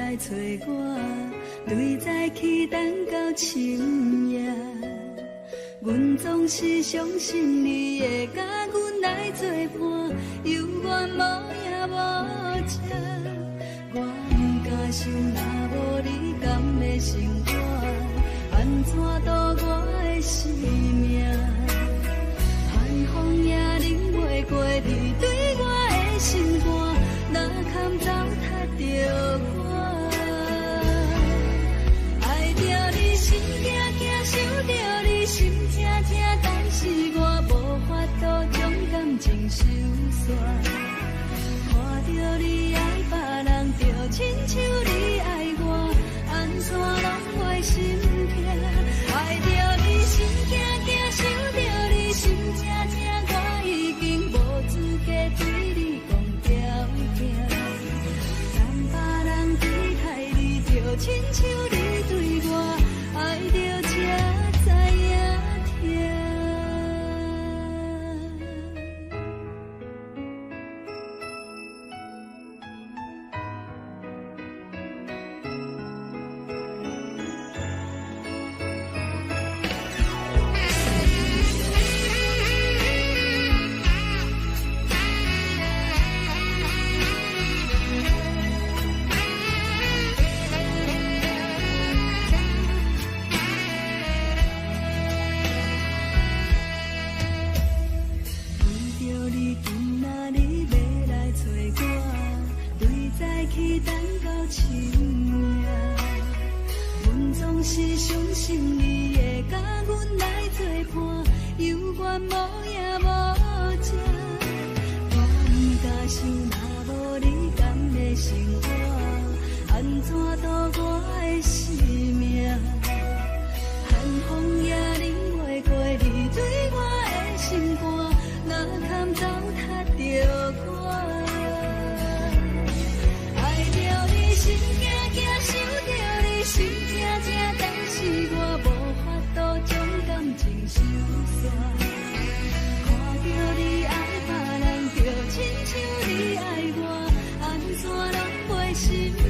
来找我，对早起等到深夜。阮总是相信你会甲阮来作伴，犹原无影无迹。我不敢想，若无你甘的生活，安怎度我的生命？寒风也忍袂过你对我的心肝，哪堪糟蹋着我？爱着你心惊惊，想着你心痛痛，但是我无法度将感情收煞。看着你爱别人，就亲像你爱我，安怎拢会心痛？爱着你心惊惊，想着你心痛痛，我已经无资格对你讲条件。让别人对待你，就亲像你对我，爱着才知影痛。是相信你会甲阮来作伴，犹原无影无迹。我不敢想，若无你甘的生活，安怎度我的生命？寒风也忍袂过你对我的心肝，哪堪糟蹋着我？爱着你心惊惊，想着你心痛痛，但是我无法度将感情收煞。看着你爱别人，就亲像你爱我，安怎拢袂心痛？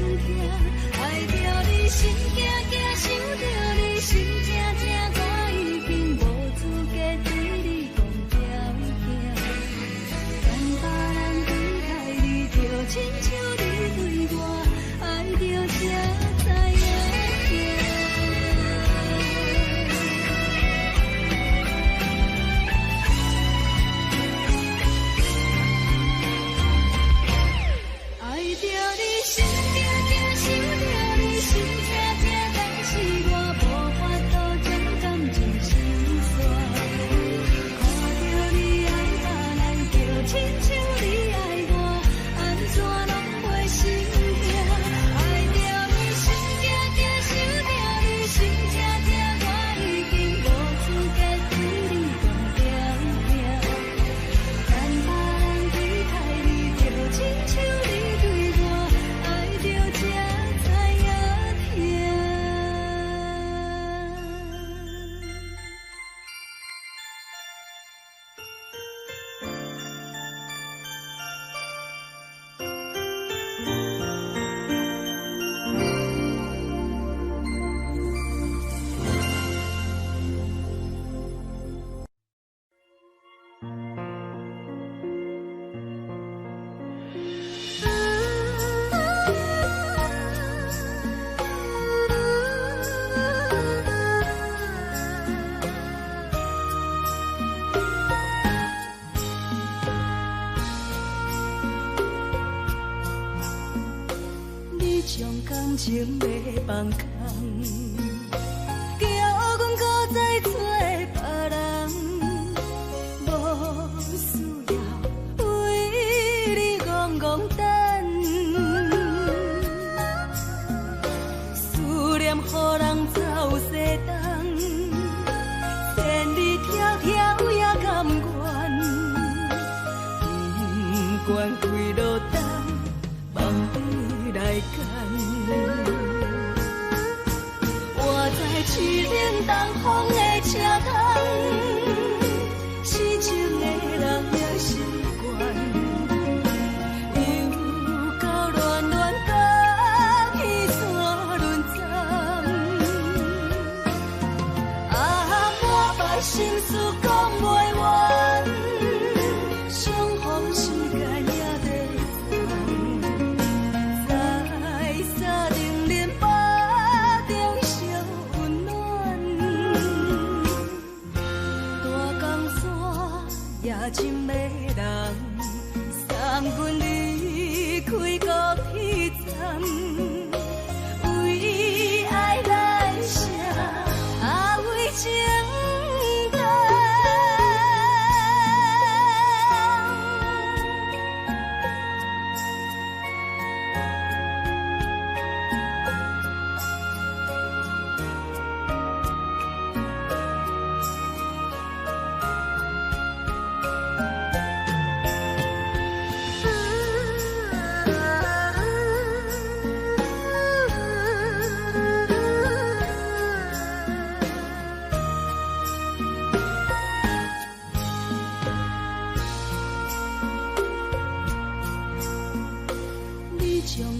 爱着你心惊惊，想着你心痛痛，我已经无资格对你讲条件。让别人对待你，就亲像你对我，爱着才知影痛。爱着你心惊惊，想着你心痛痛，但是我无法度将感情收煞。看着你爱别人，就亲像你爱我，安怎拢会心痛？爱着你心惊惊，想着你心痛痛，我已经无资格对你讲条件。让别人对待你，就亲像你对我，爱着才知影痛。你将感情要放空，叫阮搁再找别人，无需要为你戆戆等，思念予人走西东，千里迢迢也甘愿，不管开路灯，梦里来干。我在去冷东风的车头，痴情的人也习惯，又到乱乱甲彼此也真迷人，送阮离开孤铁站，为爱来生，为情重。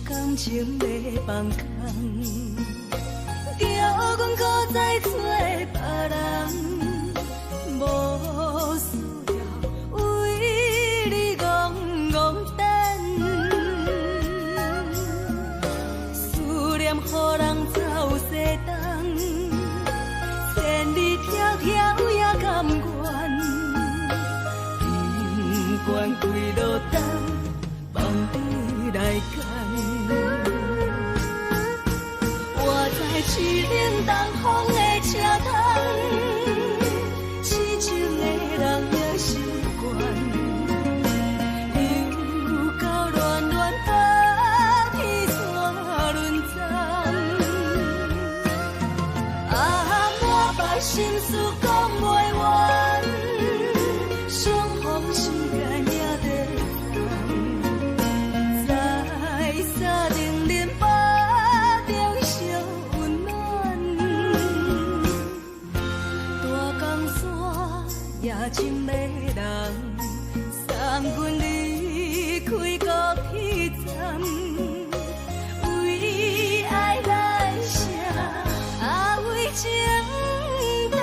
感情要放空，叫阮搁再找别人，无需要为你戆戆等。思念予人走西东，千里迢迢也甘愿，不管几路灯，放你来干。市冷东风的车窗，痴情的人也习惯，流到乱乱把天山轮转。满腹心事讲袂完，相逢时间也在等，在沙定连巴。也真迷人，送阮离开孤铁站，为爱来生，为情重。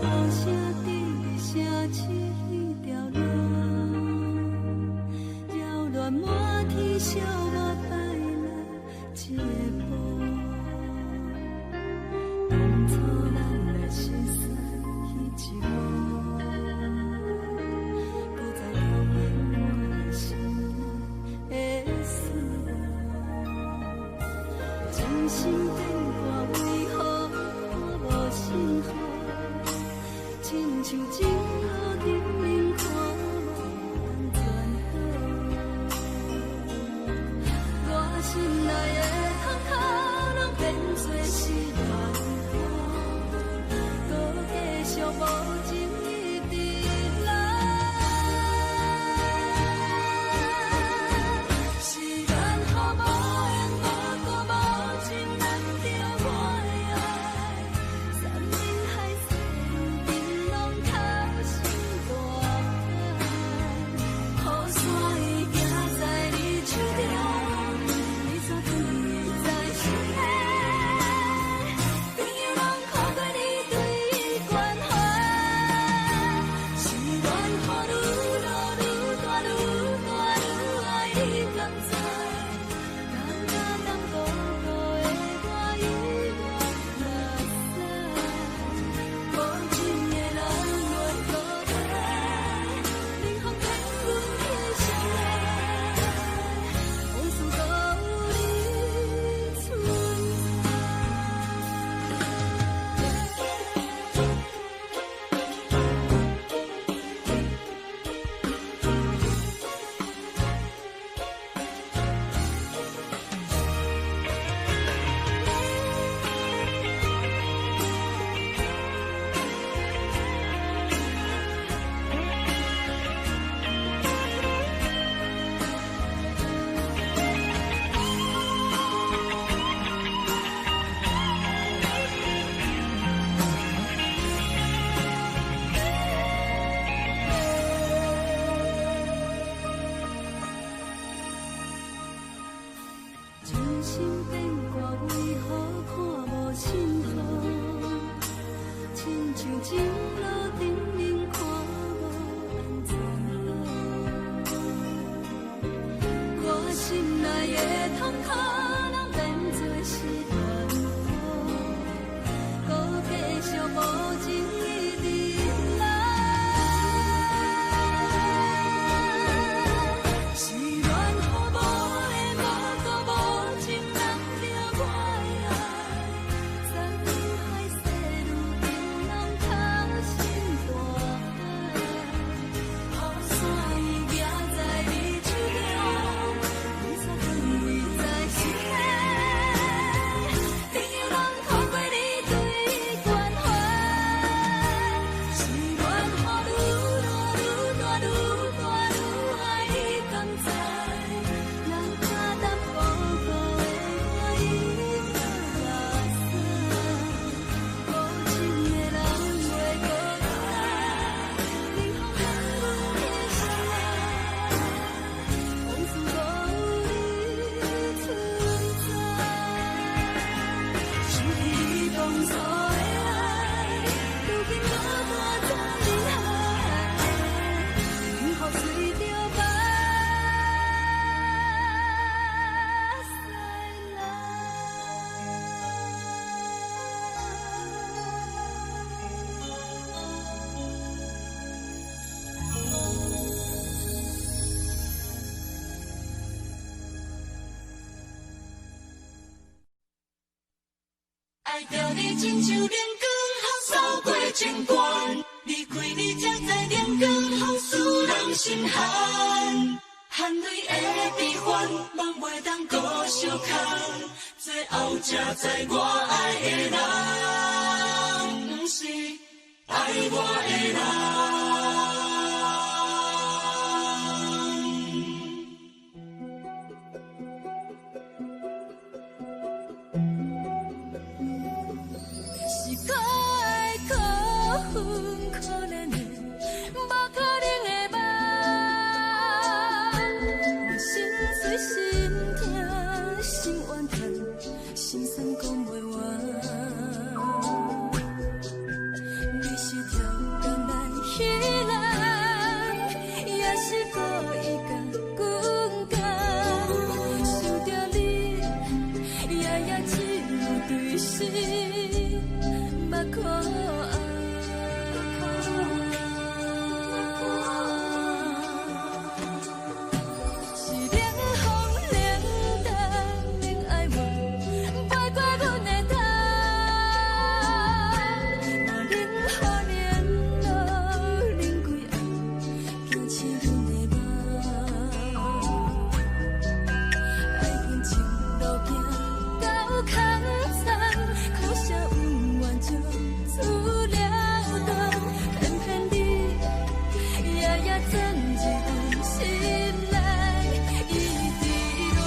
雨声滴声起条乱，扰乱满天小我带来一步。当初咱的心酸彼一幕，搁再重演我心内的思念。真心变卦为何我无信号？亲像情雨点冷看无人转好，我心内的情路顶面看无安全路，我心内的痛可能变作是团火，搁继续无情意伫来。是缘予无的无辜无情人着我的爱，山盟海誓愈冰冷透心大海，雨伞已夹在你手中，雨伞放你在心内，朋友人看过你对关怀，是缘予愈大愈大愈大愈爱你同在，人怕淡薄薄的我已无拉塞，无情的人袂搁来，冷风寒露的心内，往事无有你存在，失去你风霜的爱，如今落大在人海，雨雨随着目屎来。爱着你亲像连光雨扫过情关，离开你才知连光雨使人心寒。含泪的悲欢，望袂当搁相牵，最后才知我爱的人，不是爱我的人。是可爱可恨可怜的，无可能的梦。我心碎心痛心怨叹，心酸讲袂完。你是条甘来彼人，也是故意甲阮讲，想着你夜夜只有对视。目眶是冷风冷淡冷爱我，飞过阮的头，我冷雨冷落冷几暗，惊醒阮的梦，爱恨情路行到空残，可惜有缘就出了断，偏偏你夜夜钻入心内，一直乱。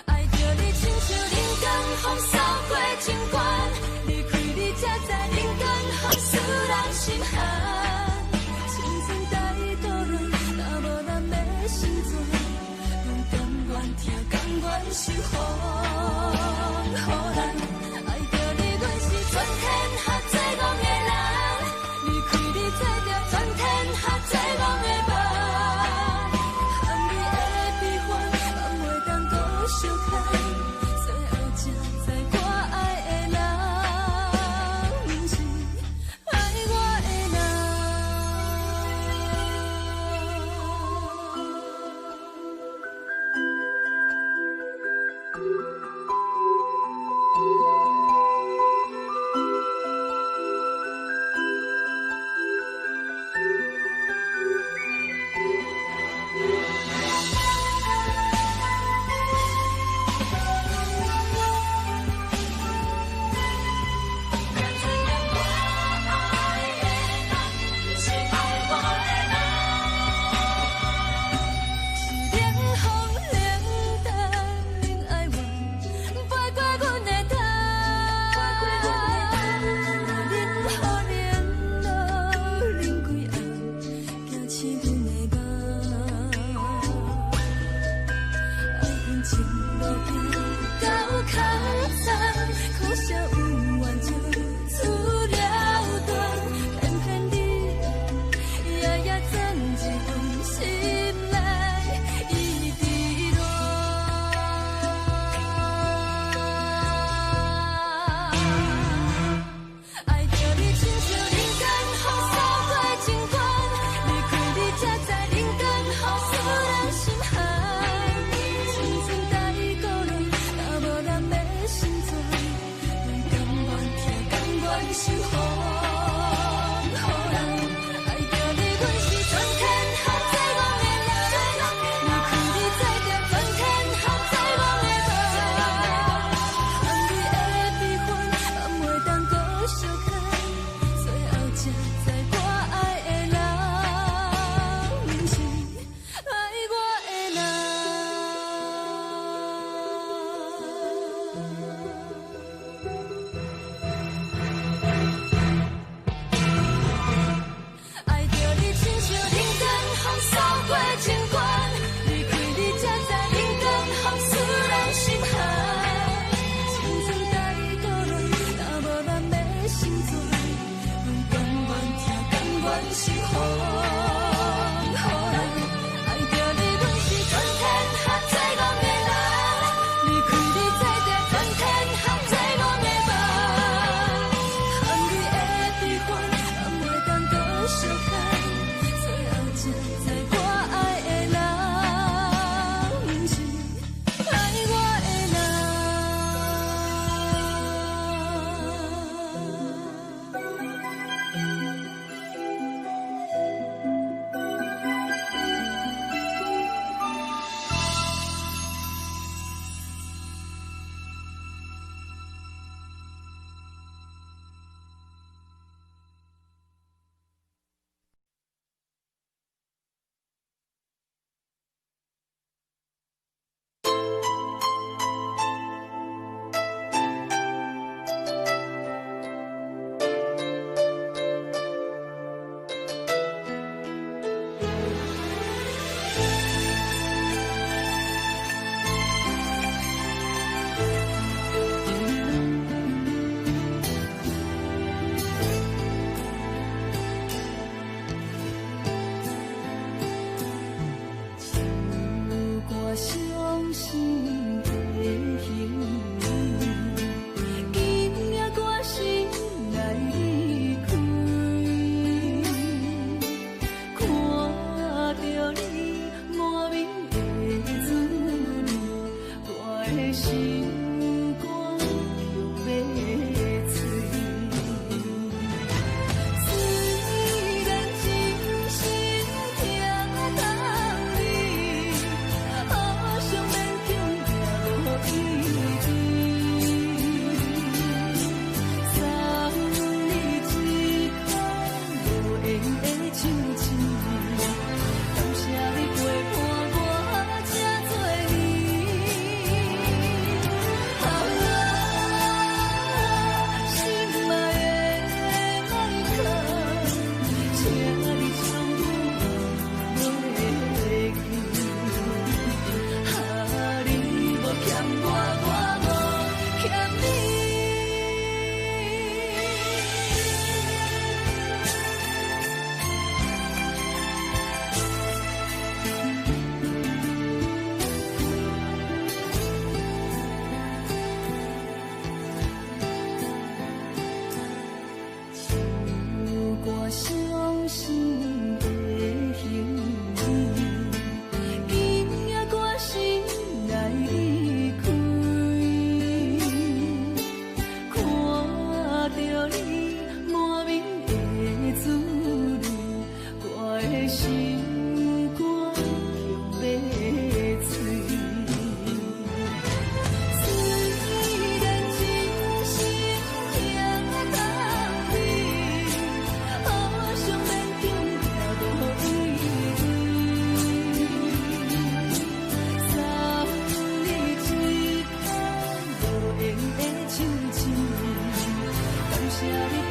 爱着你亲像冷光风扫过情关，离开你才知冷光风使人心寒。青春带倒落，若无咱要成全，拢甘愿听，甘愿受风雨咱。爱着你，阮是春天下最戆的人，离开你做着春天下最戆的梦。含泪的悲欢，望袂当搁相牵，最后才知我爱的人，不是爱我的人。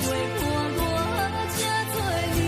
陪伴我这多年。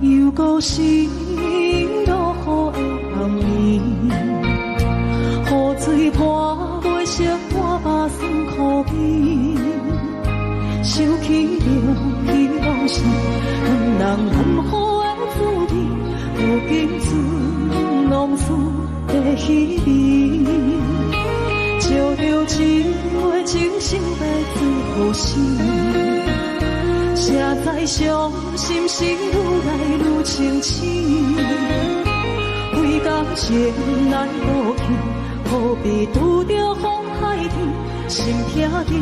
又搁是落雨的暗暝，雨水泼袂湿我目酸苦面，想起着彼拢是两人难好的滋味，如今只拢输在稀微，照着一回情深来最好心。谁知伤心是愈来愈清醒，为感情来落去，何必拄着风海天，心痛着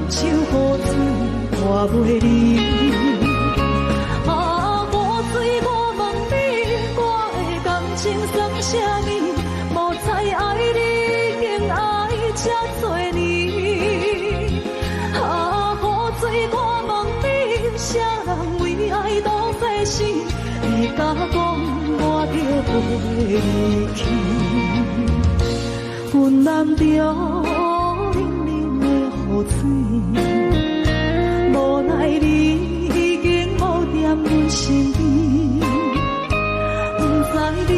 手雨水看袂离。啊，雨水，我问你，我的感情算啥物？无再爱你，竟爱这多年。啊，雨水，我问你，啥人为爱赌这生？你甲讲我着袂离去，阮淋着冷冷的雨水，无奈你已经无踮阮身边，不知你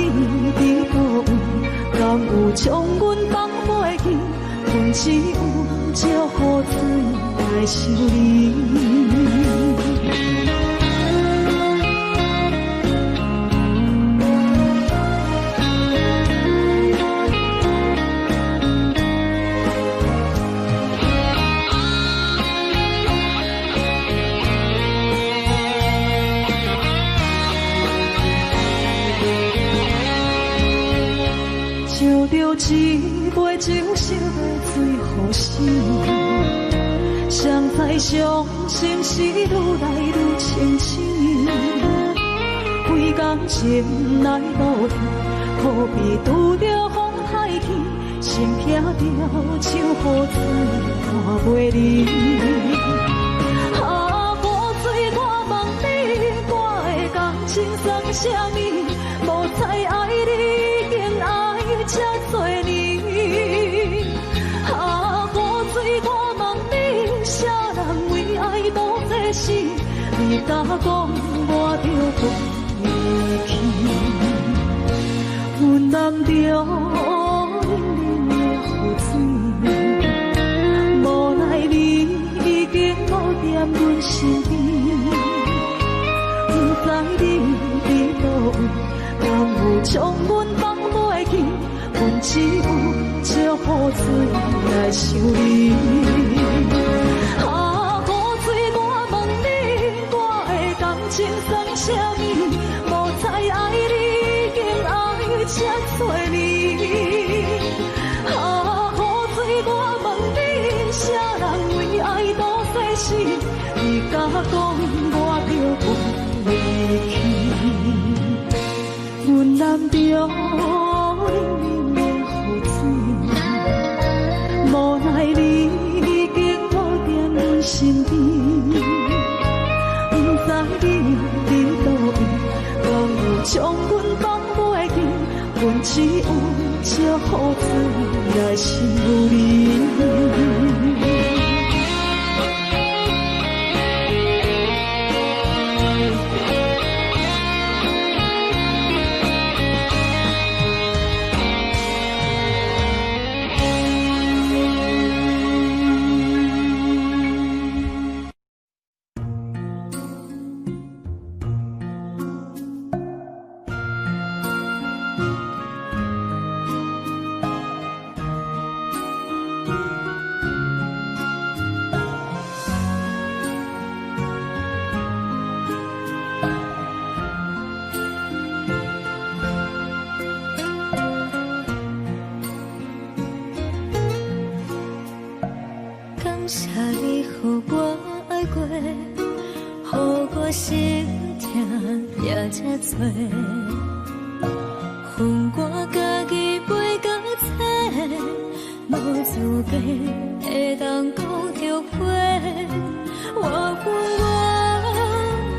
伫倒位，敢有将阮放袂记？阮只有借雨水来想你。照着一杯情深的最好心，谁知伤心是愈来愈清醒，为感情来落去，何必拄着风海天，心痛着手雨水看袂离。啊，雨水，我问你，我的感情算啥物？无再爱你，竟爱这多年。啊，雨水，我问你，啥人为爱赌这生？你甲讲我着袂离去，阮淋着冷冷的雨水，无奈你已经无踮阮身边，不知你伫倒位，敢有将阮放袂记？阮只有借雨水来想你。啊，雨水，我问你，我的感情算啥物？无再爱你，竟爱这多年。啊，雨水，我问你，啥人为爱赌这生？你甲讲我着袂离去，阮淋着冷冷的雨水，无奈你已经无踮阮身边，不知你伫倒位，敢有将阮放袂记？阮只有借雨水来想你。感谢你，予我爱过，予我心痛也这多，恨我家己袂到切，白会当讲着话，我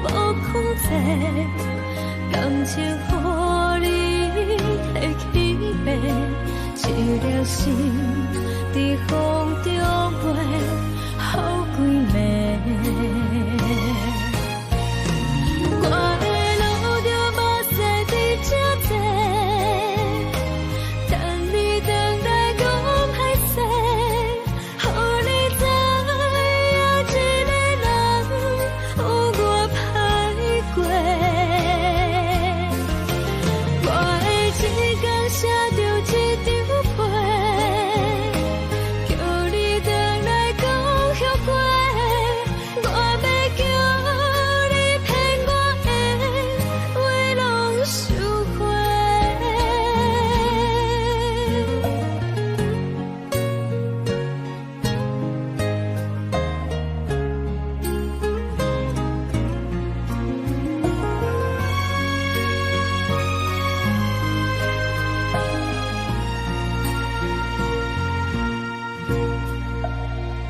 无控制，感情予你提起白，一粒心在风中飞，好几暝。我的路着目屎伫这多，等你回来讲歹势，予你知影一个人有我歹过。我的一天写着一张被，叫你回来讲后悔。我要叫你骗我的话拢收回。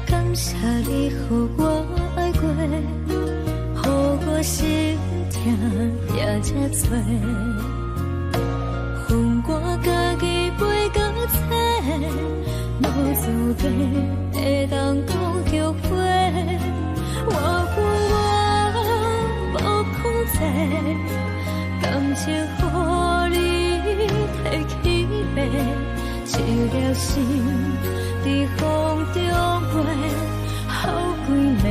感谢你，予我爱过，予我心痛也这多，分我家己飞到切，无自白会当讲后悔。我无控制，感情予你提起白，一粒心在风中飞，好几暝。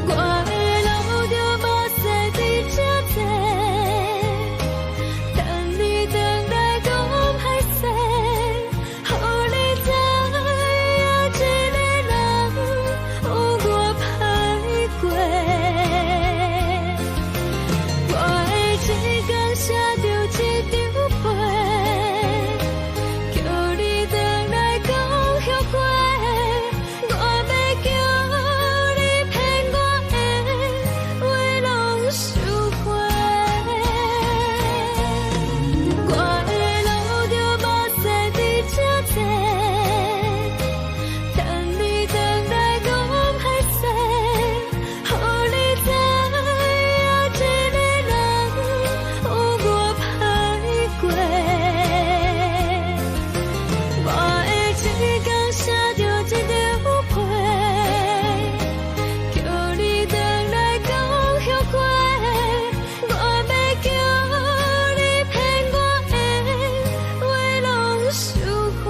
我的路着目屎伫这多，等你回来讲歹势，予你知影一个人有我歹过。我的一天写着一张被，叫你回来讲后悔。我要叫你骗我的话拢收回。我的路着目屎伫这多，等你回来讲歹势，予你知影一个人有我歹过。我的一天写着一张被，叫你回来讲后悔。我要叫你骗我的话拢收回。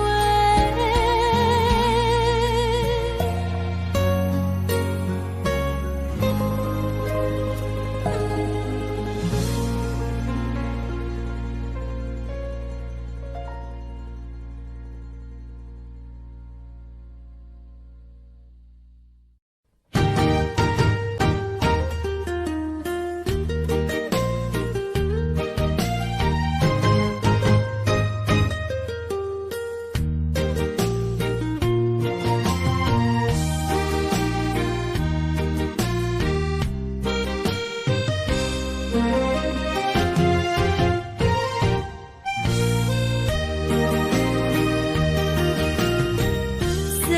世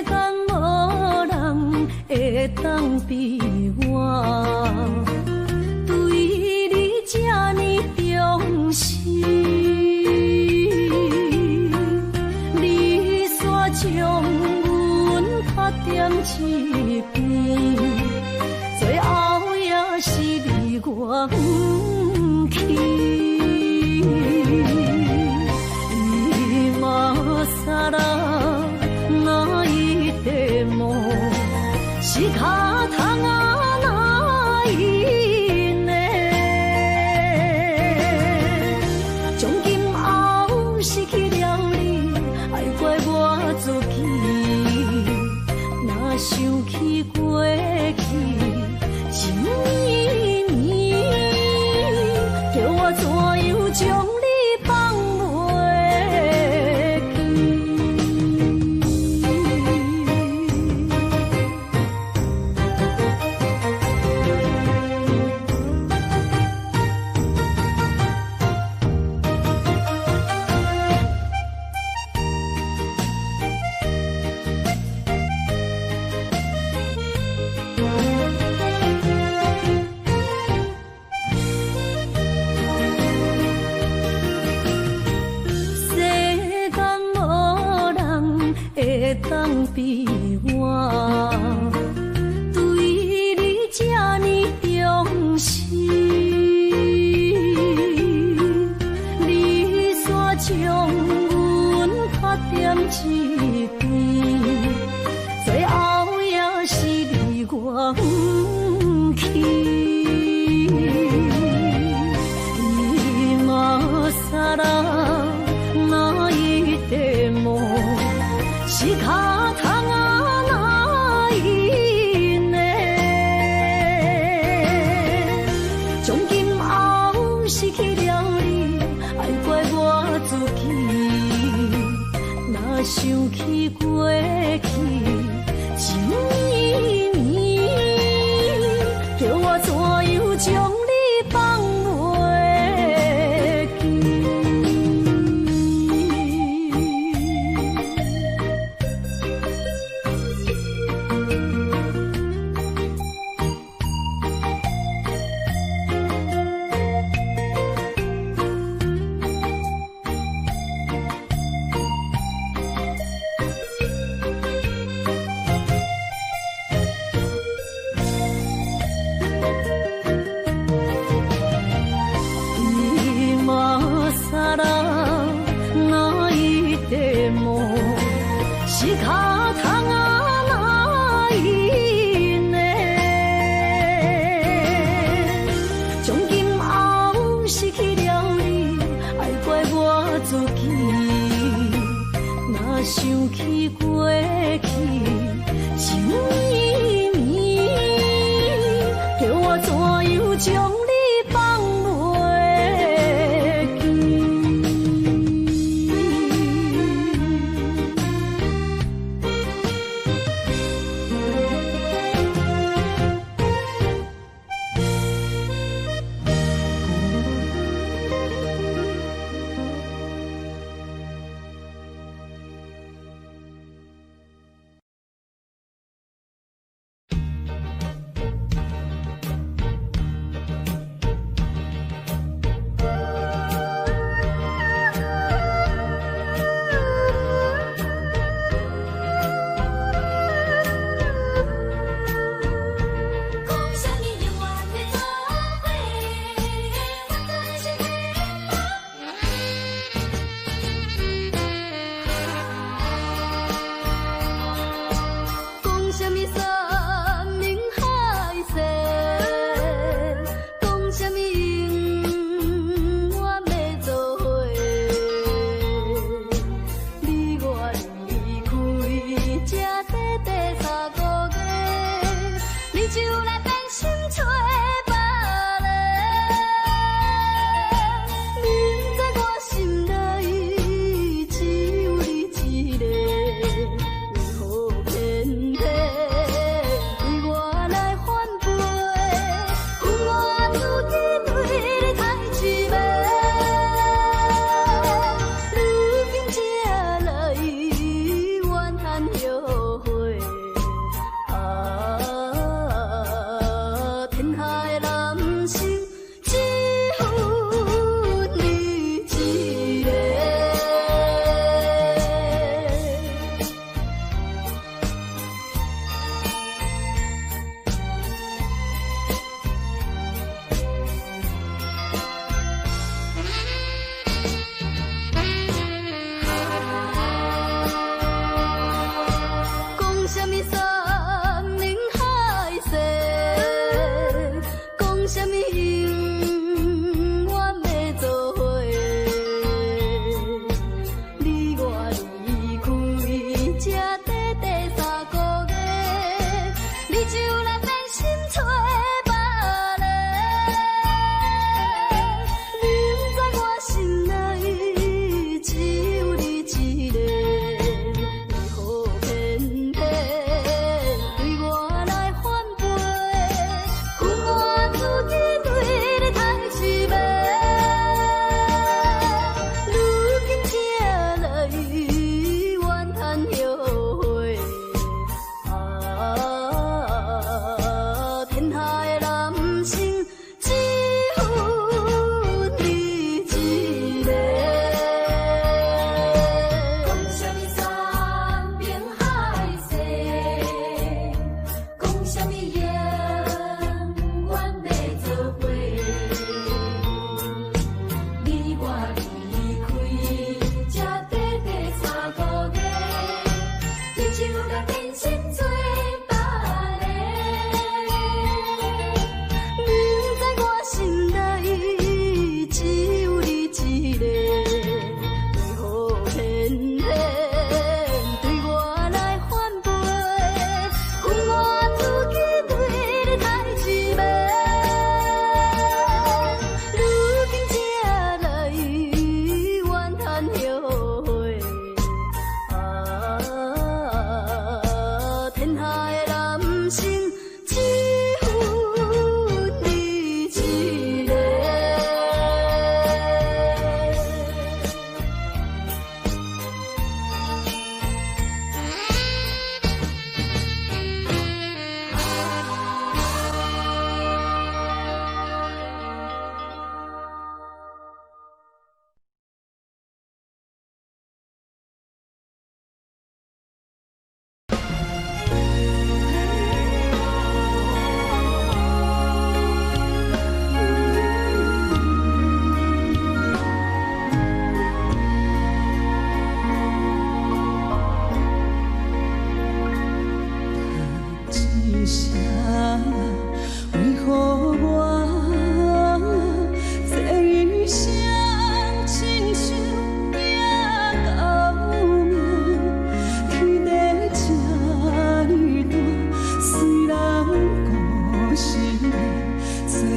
间无人会当比我对你这呢重视，你煞将阮拍点一边，最后也是离我不去。今ら泣いても仕方がないね。从今后失去了你，爱怪我自己。若想起过去情绵绵，叫我怎样将你放袂想起过去情绵绵，叫我怎样将你放袂记？想起过去情绵绵，叫我怎样将你放袂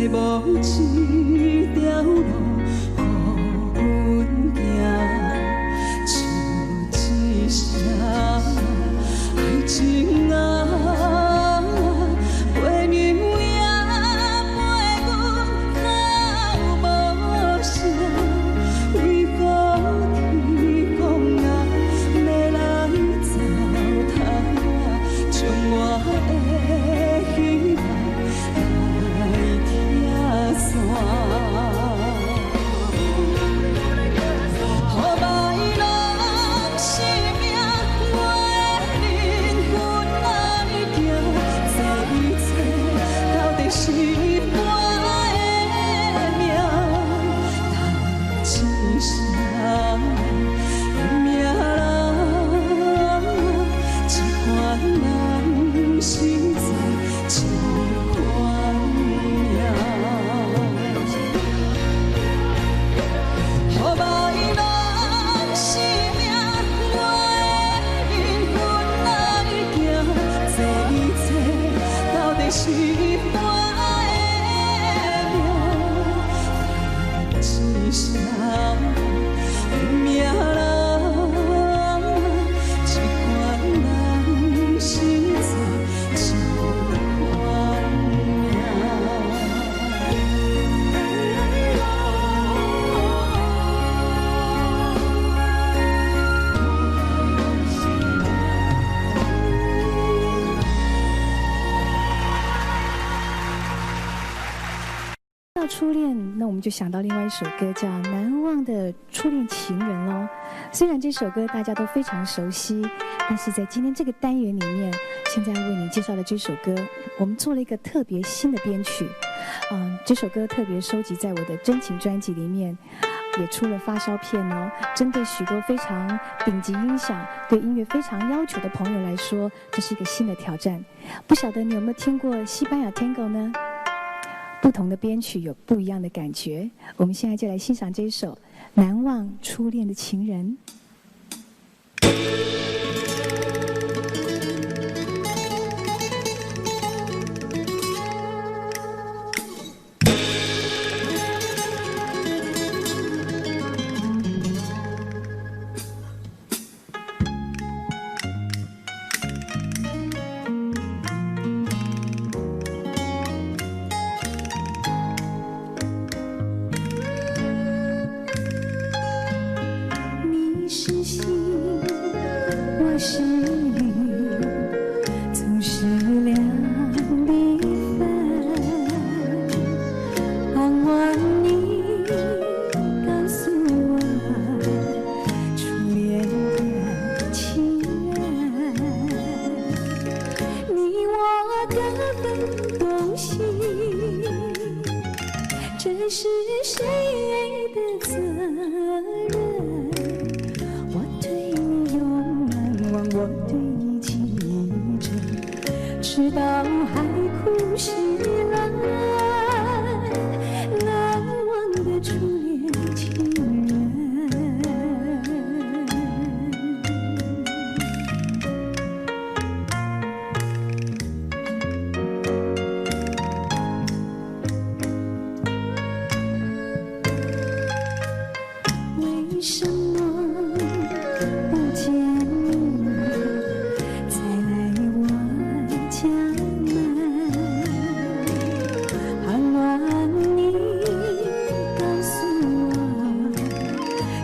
无一条路予阮行，就一声爱情啊，陪眠也陪阮到无声，为何天公啊要来糟蹋，将我的希望来拆散？予歹人生命，我的灵魂来行，这一切到底是我的命，当一声命人，一款人生在一款命。予歹人生命，我的灵魂来行，这一切到底是我的命，一声命人，一款人生在一款命。到初恋，那我们就想到另外一首歌叫《难忘的初恋情人》喽。虽然这首歌大家都非常熟悉，但是在今天这个单元里面，现在为你介绍的这首歌，我们做了一个特别新的编曲。这首歌特别收集在我的真情专辑里面，也出了发烧片哦。针对许多非常顶级音响、对音乐非常要求的朋友来说，这是一个新的挑战。不晓得你有没有听过西班牙 Tango 呢？不同的编曲有不一样的感觉。我们现在就来欣赏这一首《难忘初恋的情人》。你是心，我是雨，总是两地分。盼望你告诉我初恋的情人，你我各分东西，这是谁的责任？我对你永难忘，我对你情意真，直到海枯石烂，难忘的初恋情人。为什么不见你，才来我家门？盼望你告诉我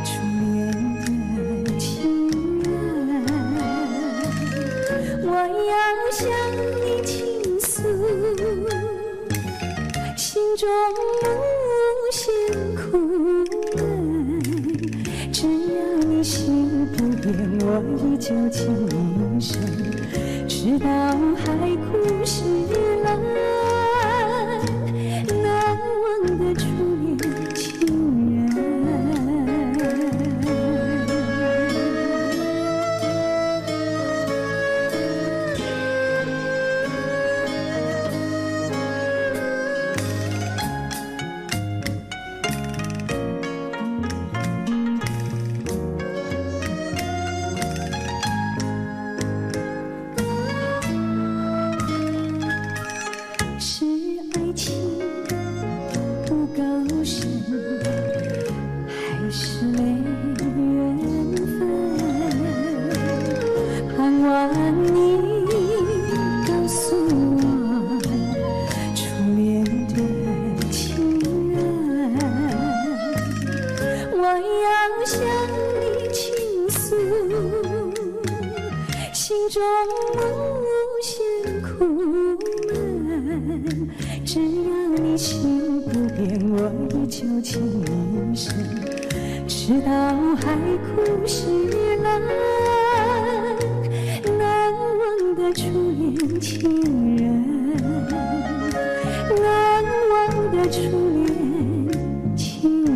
初恋的情人，我要向你倾诉心中无限苦闷，只要你心不变，我依旧情深，直到海枯石烂，难忘的初恋情人。中无限苦闷，只要你心不变，我依旧情深。直到海枯石烂，难忘的初恋情人，难忘的初恋情人。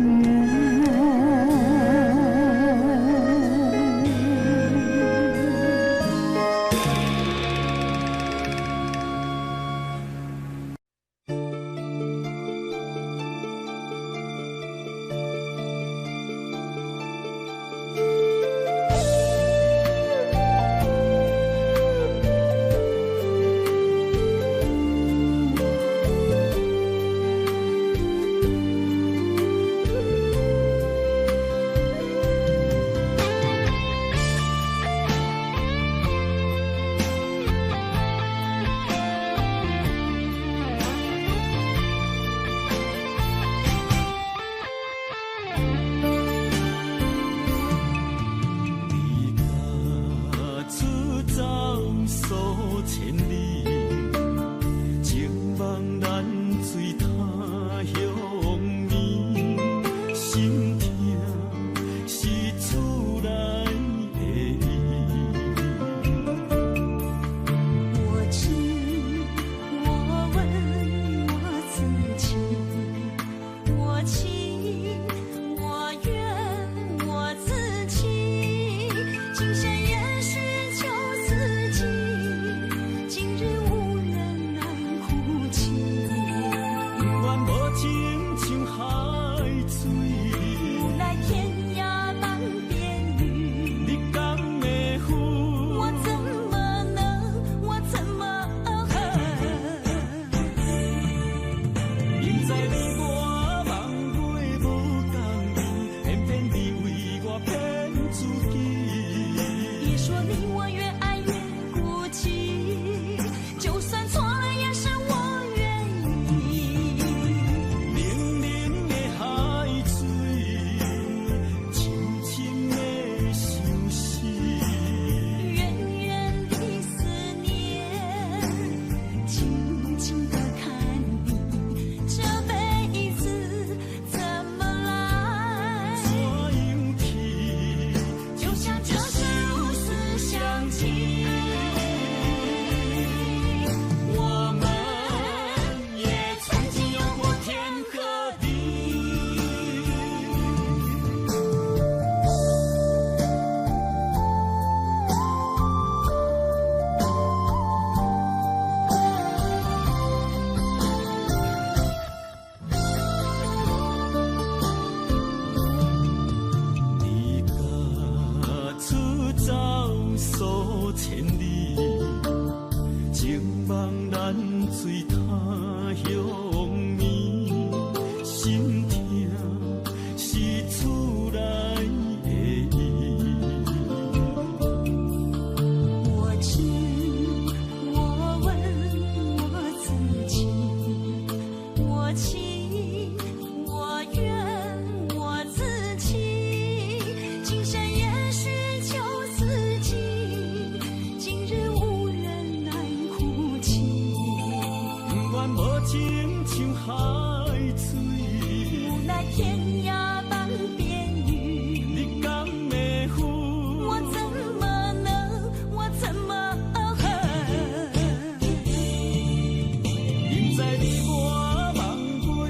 在你我梦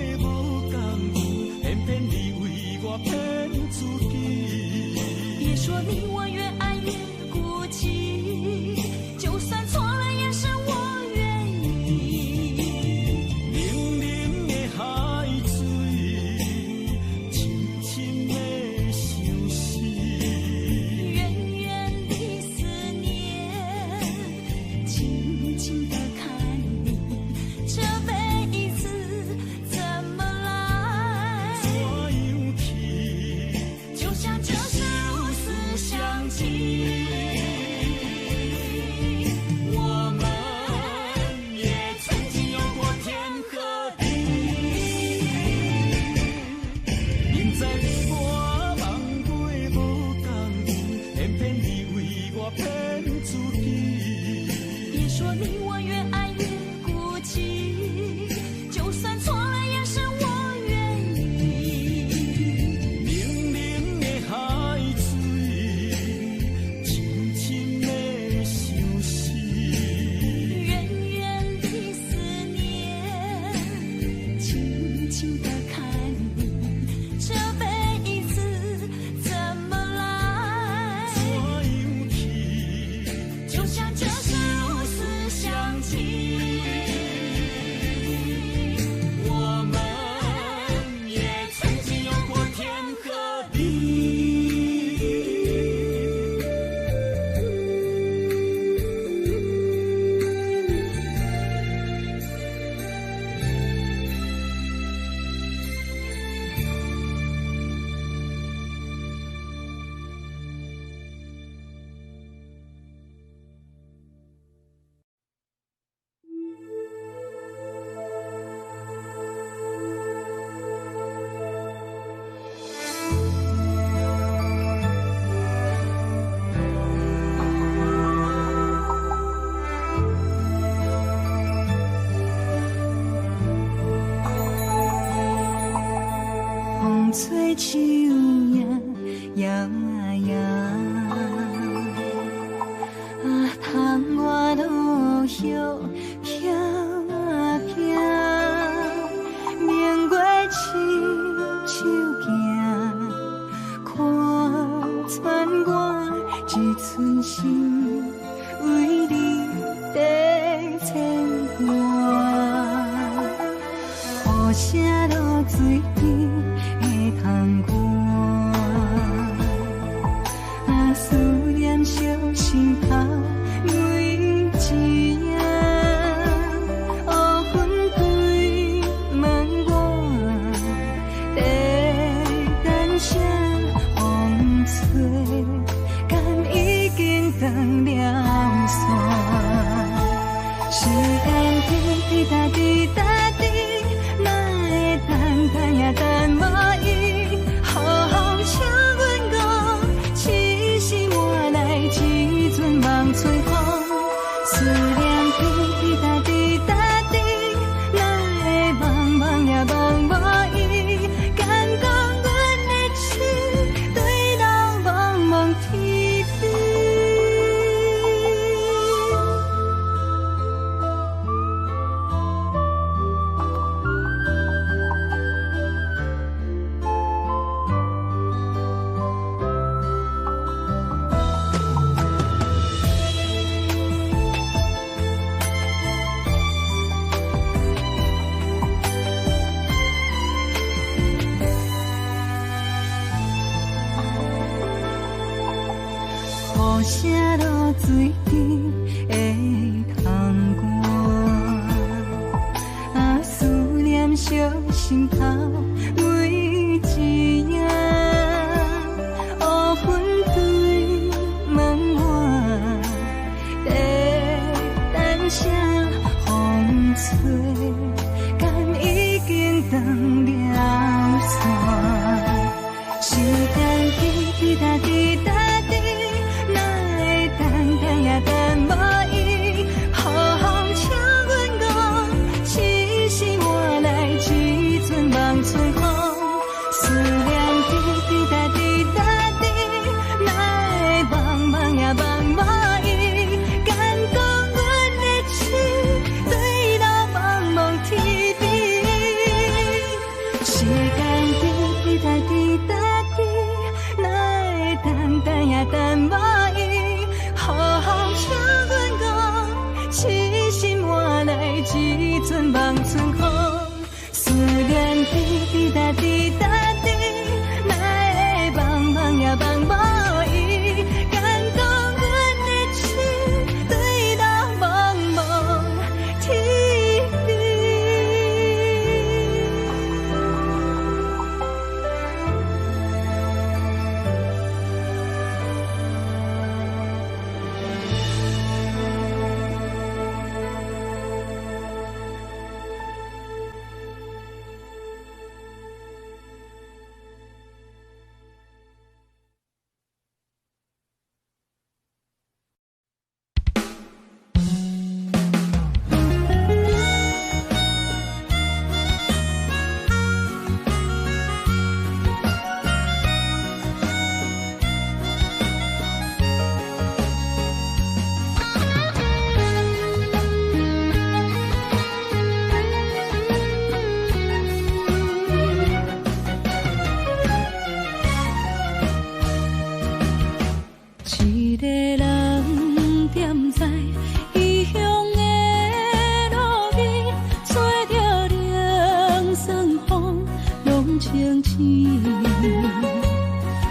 风吹树叶摇啊摇，啊，窗外落叶飘啊飘，明月亲手行，看穿我一寸心，为你在牵挂。雨声落水边的窗外，啊，思念烧心头每一夜。乌云对问我，在等啥风吹，敢已经断了线。时间滴滴答滴答滴。等也等无伊，好风请阮讲，痴心换来一阵梦吹风。思念滴滴答滴答滴，哪会茫茫也茫无伊？敢讲阮的情对人茫茫天边。雨声落水边的窗外，啊，思念烧心头每一夜。乌云对问我，在等啥风吹，敢已经断了线。时间滴滴答滴答。等无伊，好风请阮讲，痴心换来一阵梦吹风。思念滴滴答滴答滴，哪会茫茫也茫无伊？敢讲阮的情对人茫茫天边。时间滴滴答滴答滴，哪会等也等无伊？好风请阮讲，痴心换来一阵梦春风。思念滴滴答滴答滴，哪会茫茫也茫无伊？敢讲阮的情对人茫茫天边。一个人踮在异乡的路边，吹着凉爽风，拢清醒。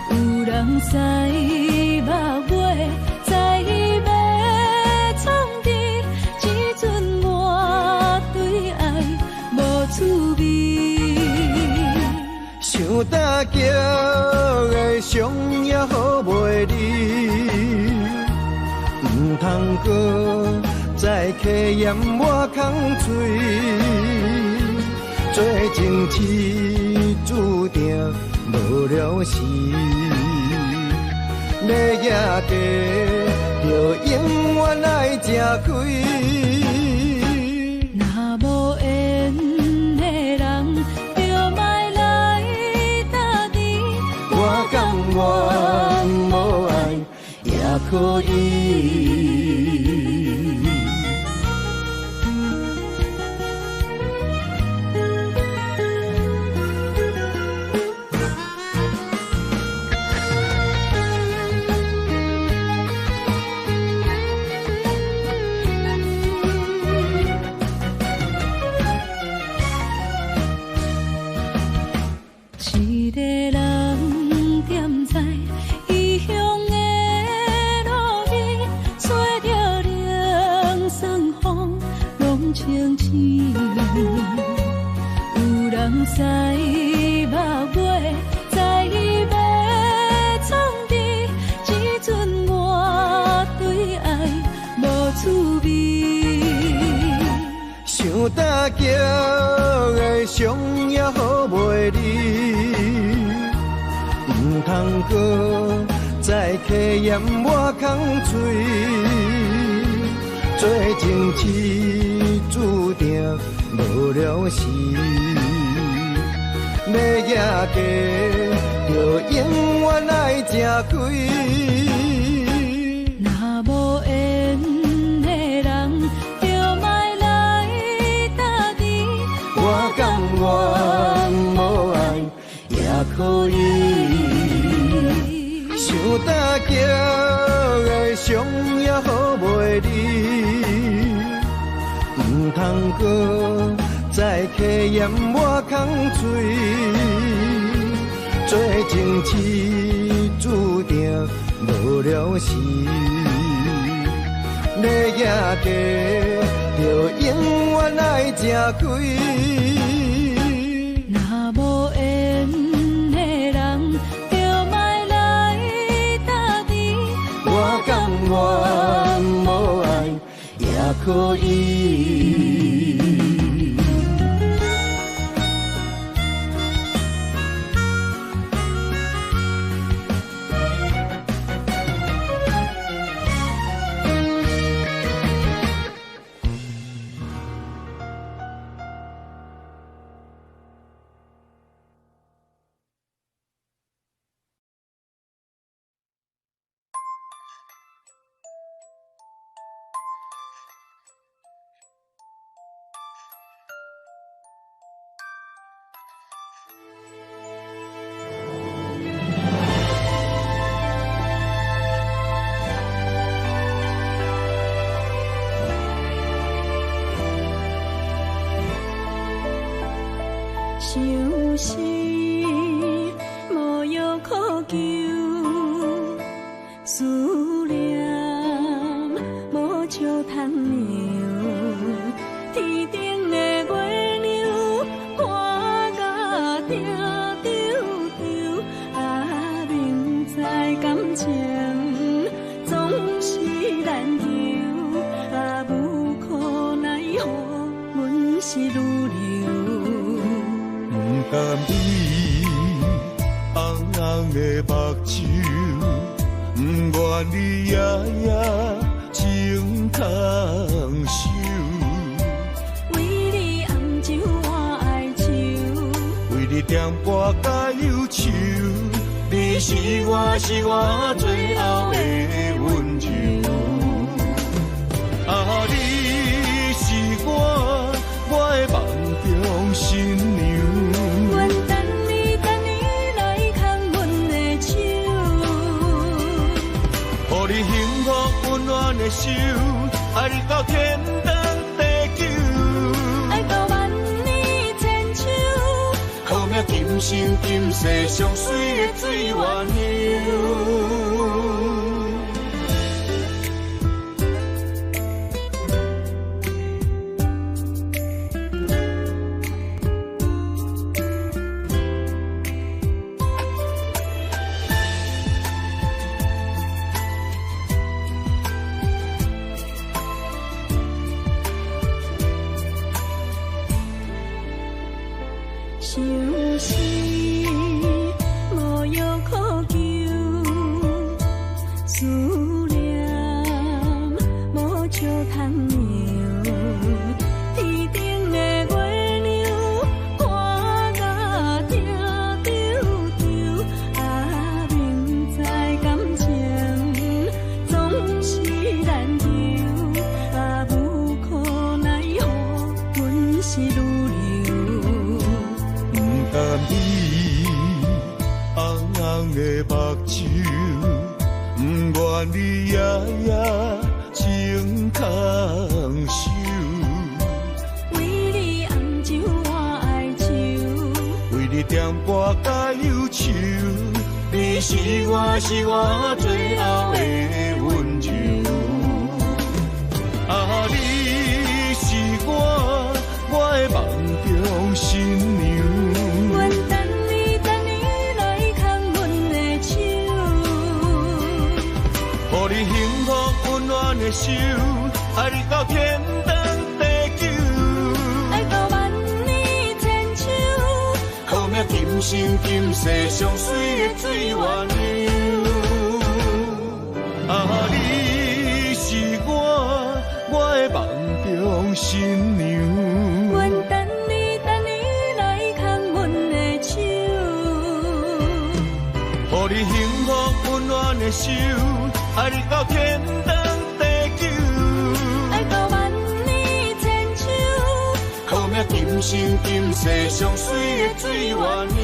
有人知目尾，知要创治，一阵我对爱无滋味。想搭桥的伤也好袂离，唔通搁再客嫌我空嘴，做情痴注定无了时，要野地就永远爱吃亏。若无缘的人，就莫来愿无爱也可以。一个人踮在异乡的路边，吹着凉爽风，拢清醒。有人知目尾，知要创治，只准我对爱无滋味。想搭桥的伤也好袂离，唔通搁再客嫌我空嘴，做情痴注定无了时。要野家，就永远爱吃亏。若无缘的人，就莫来搭敌。我甘愿无爱也可以，想搭桥的伤也好袂离，唔通搁再客嫌我空嘴，做情痴注定无了时。要野家，就永远爱吃亏。若无缘的人，就莫来搭敌。我甘愿无爱也可以。想是无药可救，思念无笑通留。天顶的月亮看甲定丢丢，啊，明知感情总是难求，啊，无可奈何，阮是愈留。不甘伊红红的目睭，不愿你夜夜情空守。为你红酒换哀愁，为你点歌甲忧愁，你是我最后的温柔。啊，你是我的梦中新娘。愿等你来牵阮的手，予你幸福温暖的手，爱你到天长地久，爱到万年千秋，好命今生今世上水的水缘流。想是无药可救，思念无笑通留。天顶的月亮看甲定丢丢，啊，明目睭，不愿你夜夜情空守。为你红酒我爱酒，为你点歌甲忧愁，你是我最后的温柔。啊，你是我的梦中新娘。愿等你来牵阮的手，予你幸福温暖的手，爱你到天长地久，爱到万年千秋。好命今生今世上水的水源流。啊，你是我的梦中新娘。愿等你来牵阮的手，予你幸福温暖的手，爱你到天长地久，爱到万年千秋。好命今生今世上水的水源流。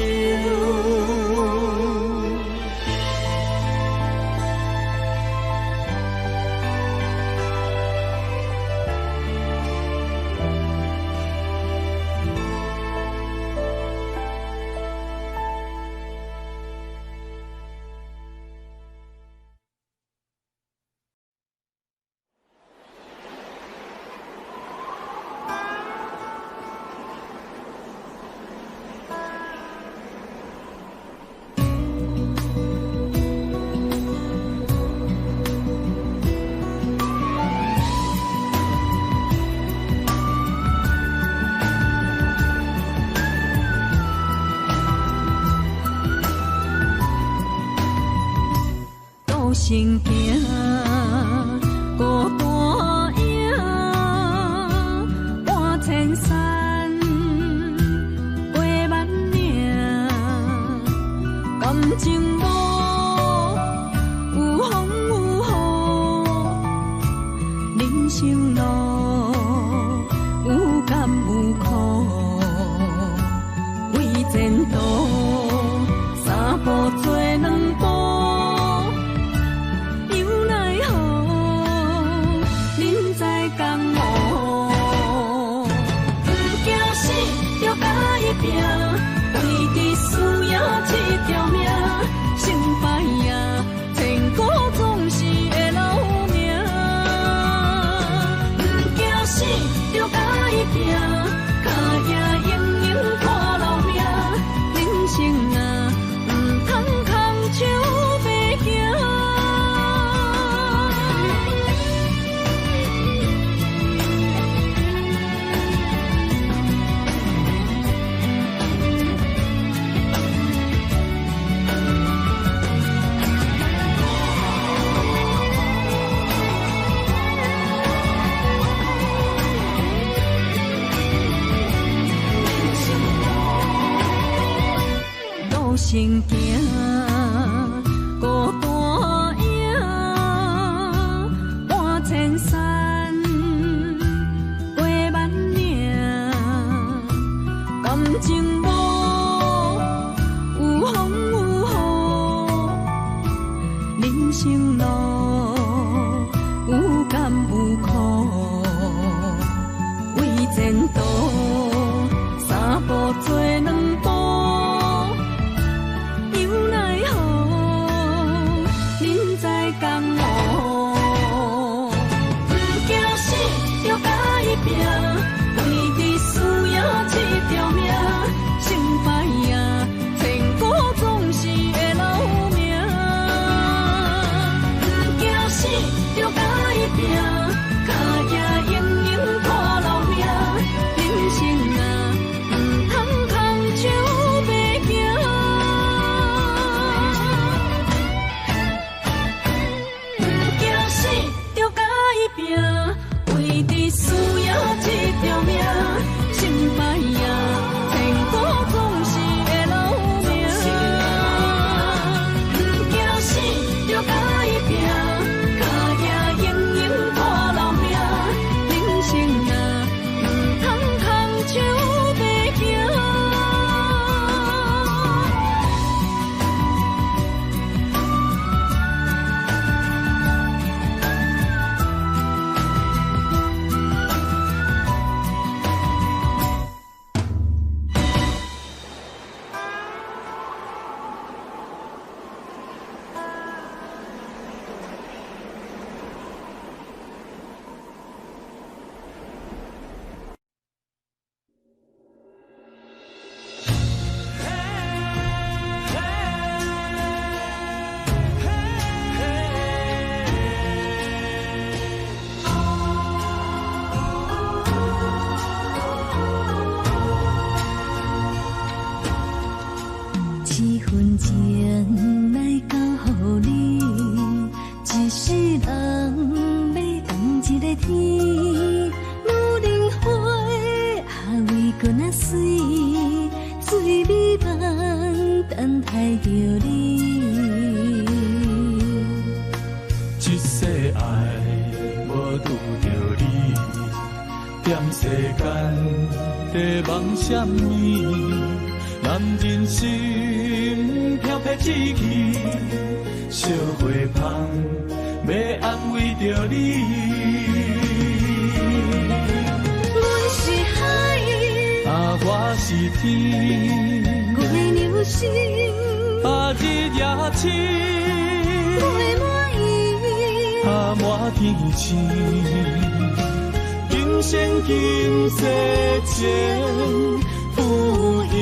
行行，孤单影，半千山，过万岭，感情无有风有雨，人生路有甘有苦，为前途三步做两步。为你输赢这条命，成败赢，千古总是会留名。不惊死，就甲伊拼，脚赢赢赢看留名。人生啊，不通空手白行。行行，孤单影，半千山，过万岭，感情无有风有雨，人生路有甘有苦，为前途三步做两步。拼，为你输赢这条命，成败赢，千古总是会留名。不惊死，就甲伊拼，脚赢赢赢看留名。人生一分情来交予你，一世人要同一个天。女人花啊，为阮啊水，水美梦等待着你。一世爱无拄着你，踮世间在梦什么？男人心飘撇志气，小花香要安慰着你。阮是海，啊，我是天，我的牛心啊，日夜深，陪满意。啊，满天星，今生今世情不移。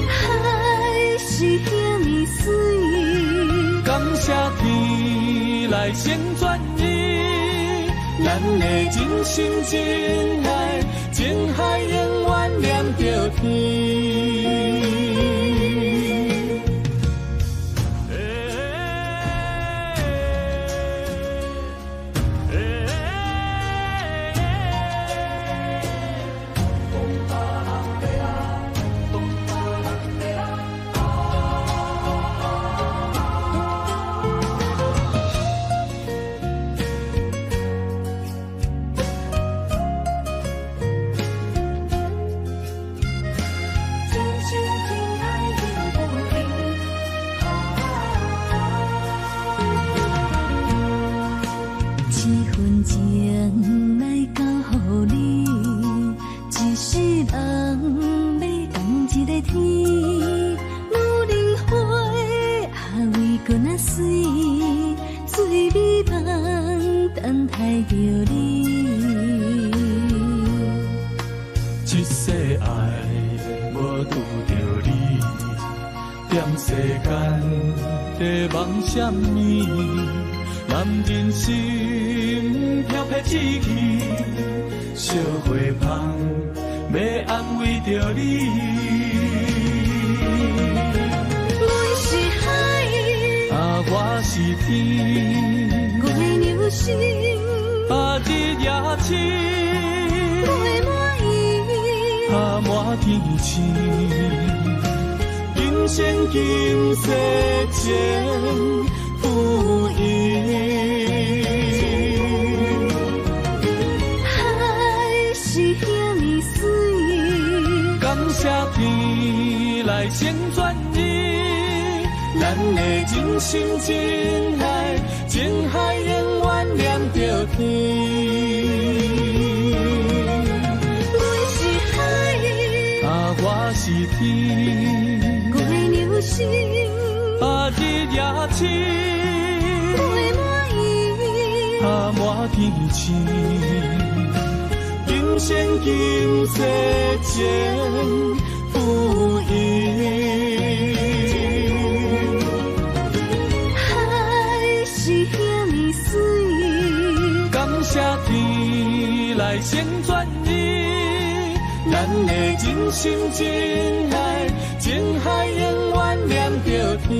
海是遐尼水，感谢天来成全你，咱的真心真爱，情海永远念着天。情来交予你，一世人要同一个天。女人花啊，为阮啊水，水美梦等待着你。一世爱无拄着你，踮世间在梦什么？男人心飘撇志气，小花香要安慰着你。阮是海，啊，我是天，我的牛心啊，日夜深，陪满意。啊，满天星，今生今世情不移。海是遐尼水，感谢天来成全你，咱的真心真爱，情海永远念着天。阮是海，啊，我是天，我的牛心啊，日夜深，陪满意。啊，满天星，今生今世情不移。海是遐尼水，感谢天来成全你，咱的真心真爱，情海永远念着天。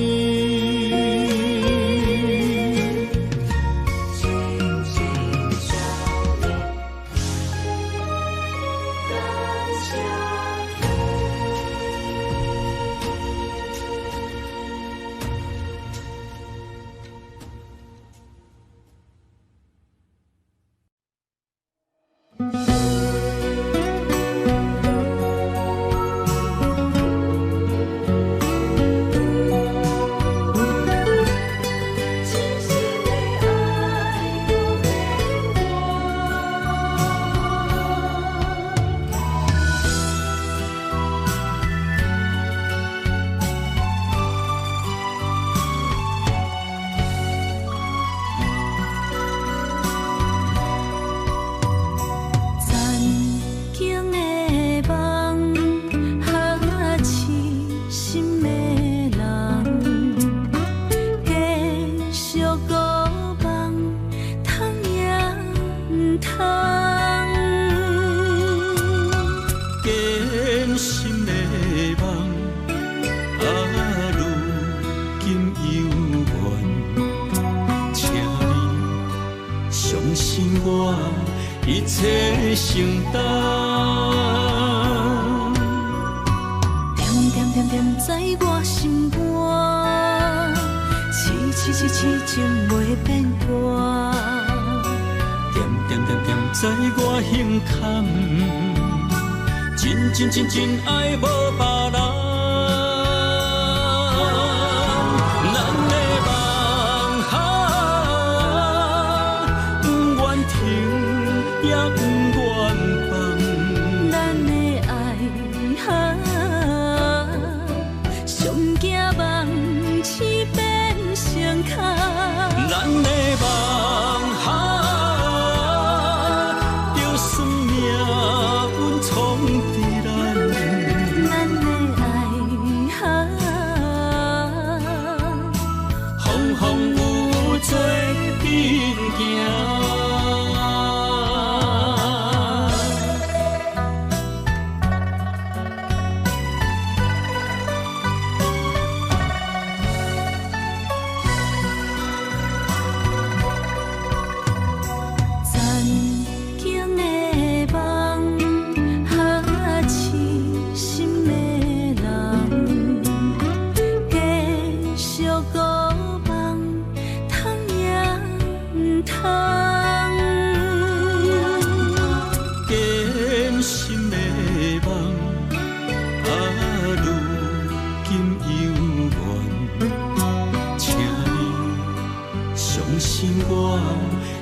承担。点点点点在我心肝，痴情袂变卦。点点点点在我胸坎，真爱无别人。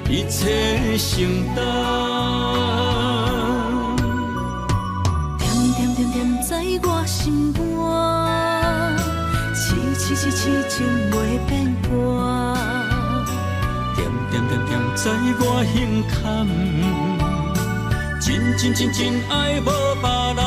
一切承担，点点点点在我心肝，痴情袂变卦。点点点点在我胸坎，真爱无别人。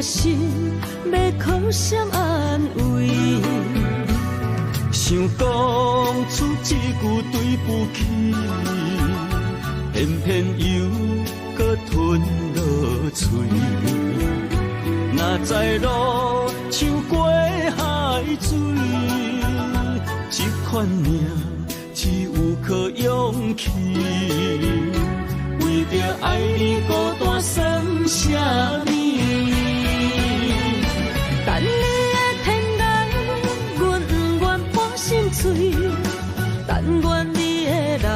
心要靠谁安慰？想讲出一句对不起，偏偏又搁吞落嘴。若知路像过海水，这款命只有靠勇气。为着爱你孤单算什么？等你的天涯，阮不愿破心碎。但愿你的人，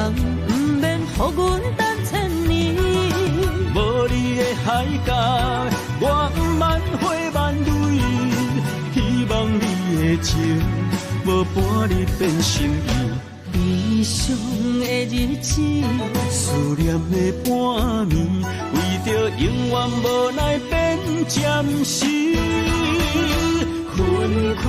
不免予阮等千年。无半日变心意。悲伤的日子，思念的半暝，为着永远无奈变暂时分开。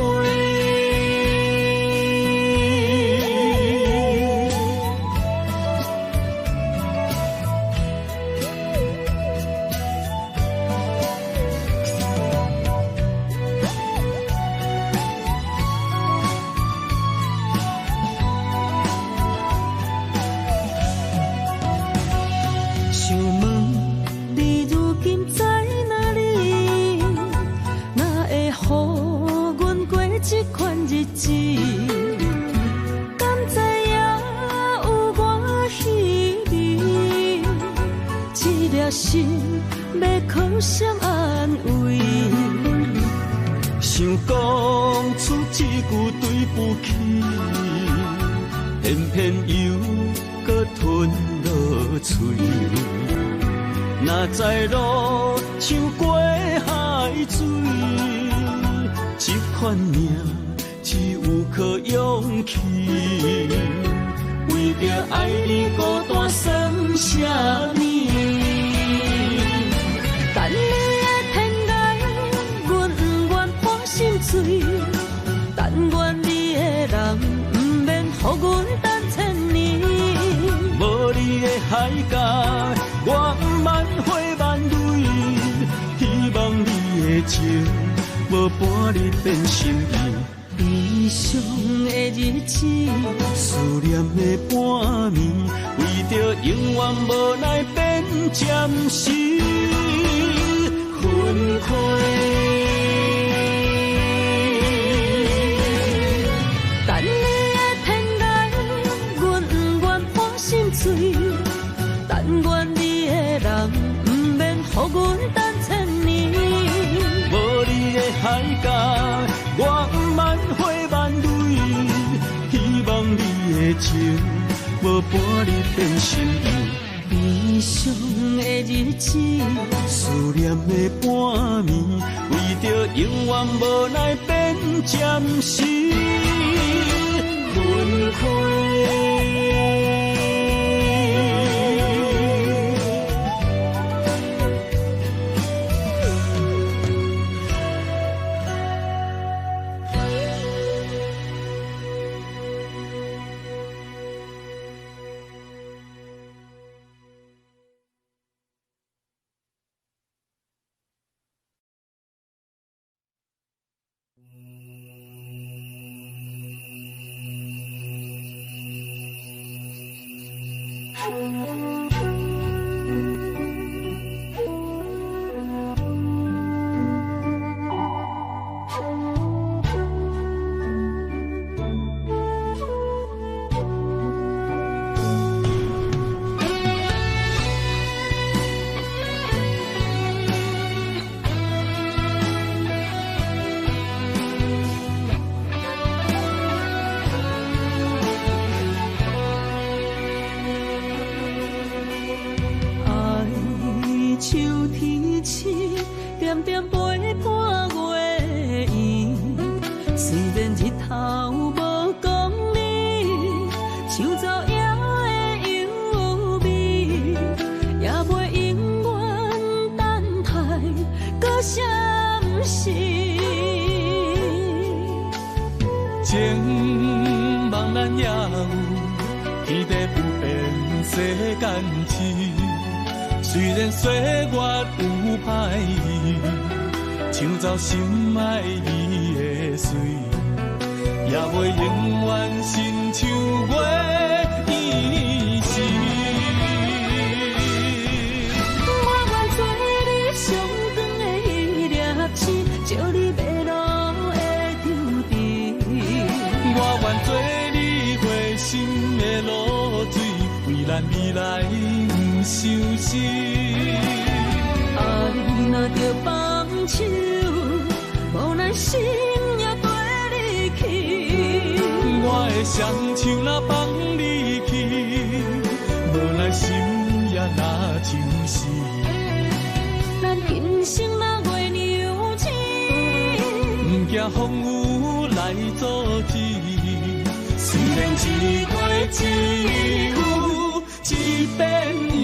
想问你如今在哪里？哪会予阮过这款日子？敢知影有我稀微？一粒心要靠谁安慰？想讲出一句对不起，偏偏又搁吞落嘴。若知路像过海水，这款命只有靠勇气。为着爱你孤单算什么？等你的天涯，阮不愿破心碎。但愿你的人，不免予阮等千年。无你的海角，我万回万泪。希望你的情，无半日变心意。悲伤的日子，思念的半暝，为着永远无奈变暂时分开。等你的天涯，阮不愿破心碎。但愿你的人，不免予阮等千年。无你的海角，我万回万泪。希望你的情，无半日变心意。悲伤的日子，思念的半暝，为着永远无奈变暂时分开。点点陪伴月圆，虽然日头无讲你，像走野的优美，也袂永远等待搁什时。情茫然也有天地不变世间事。虽然岁月有歹意，抢走心爱你的水，也袂永远亲像月依时。我愿做你上长的迄粒星，照你迷路的丢滴。我愿做你回心的露水，为咱未来不伤心。爱若着放手，无奈心也跟你去。我的双手若放你去，无奈心也若像死。咱今生若月牛星，不惊风雨来阻止。只有一片伊。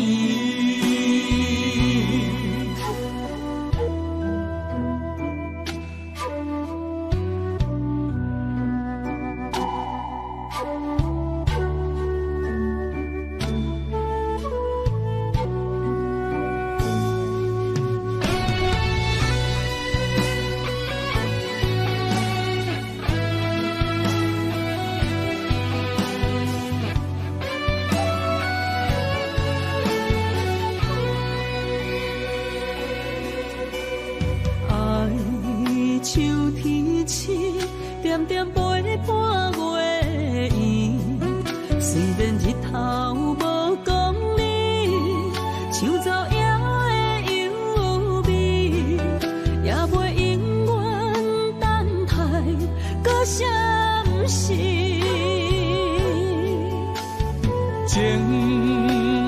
情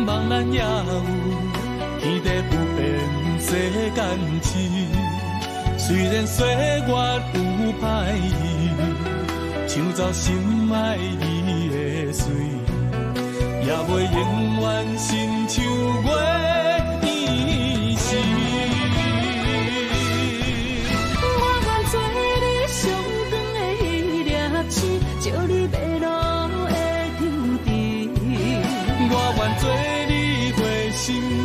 茫然也有天地不变世间事，虽然岁月有歹意，抢走心爱伊的水，也袂永远亲像月依时。我愿做你上长的迄粒星，照你迷路的天地。我愿做你回心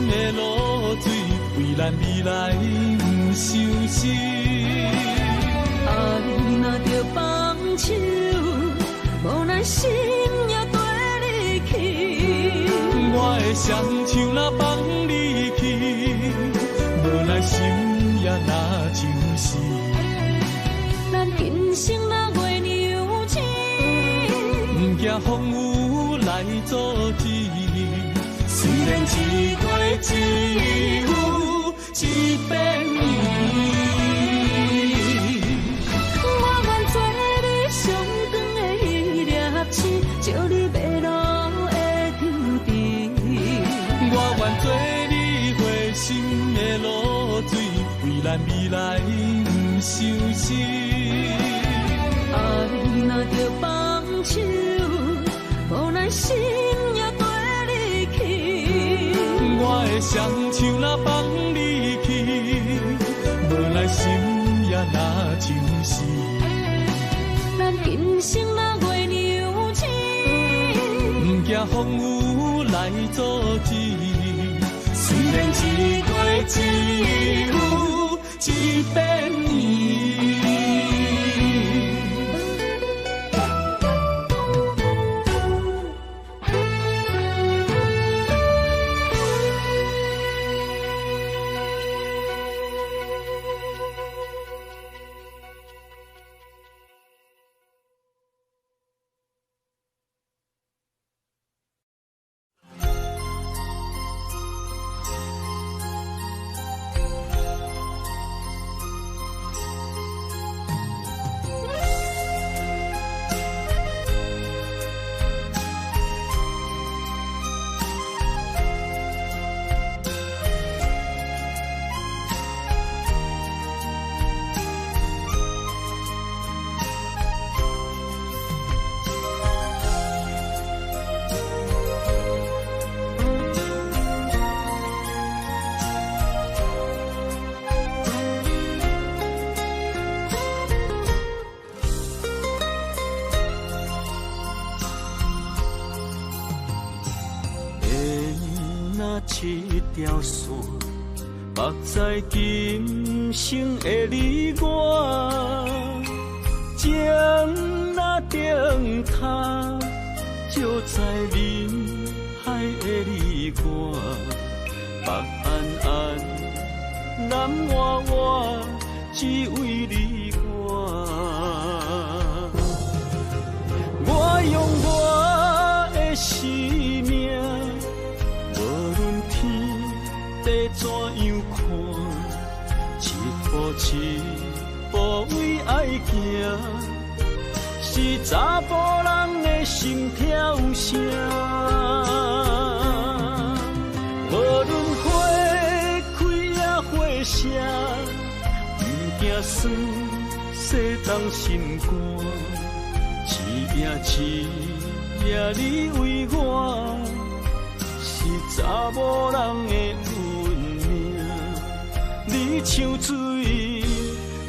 的露水，为咱未来不伤心。爱若着放手，无咱心也跟你去。我的双手若放你去，无咱心也若像是。咱今生若月娘亲，不惊风雨来阻止。虽然一过只有一片伊。我愿做你上长的迄粒星，照你迷路的天地。我愿做你回心的露水，为咱未来不伤心。爱若着放手，无咱心也跟你去。我的双手若放你去，无咱心也若像是。咱今生若月娘亲，不惊风雨来阻止。虽然一过只有一片伊。一条线，目在今生的你我，情若灯塔，照在人海的你我，北安安，南弯弯，只为你我。我用我的生命。地怎样看？一步一步为爱行，是查甫人的心跳声。无论花开也花谢，不惊酸洗冻心肝，一夜一也你为我是查某人的运命。你像水，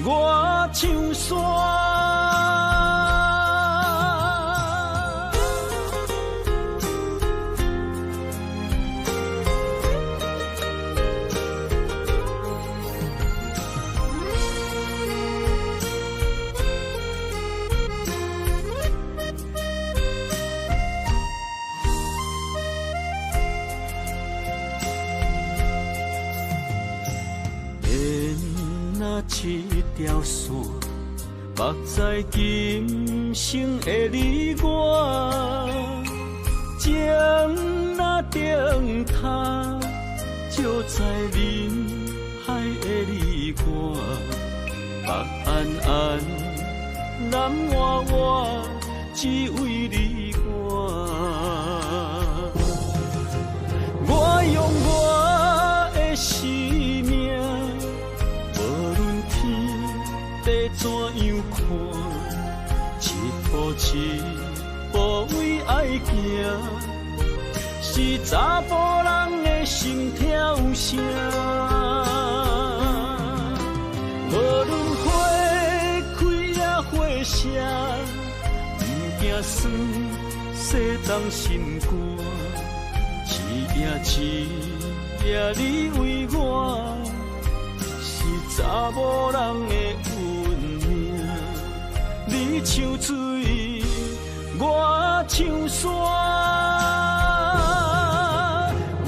我像山。一条线，目在今生的你我，情若灯塔，照在人海的你我，北暗暗，南弯弯，只为你我。我用我的生命。地怎样看？一步一步为爱行，是查甫人的心跳声。无论花开也花谢，不惊酸，洗冻心肝。一夜你为我。查某人的运命，你像水，我像山。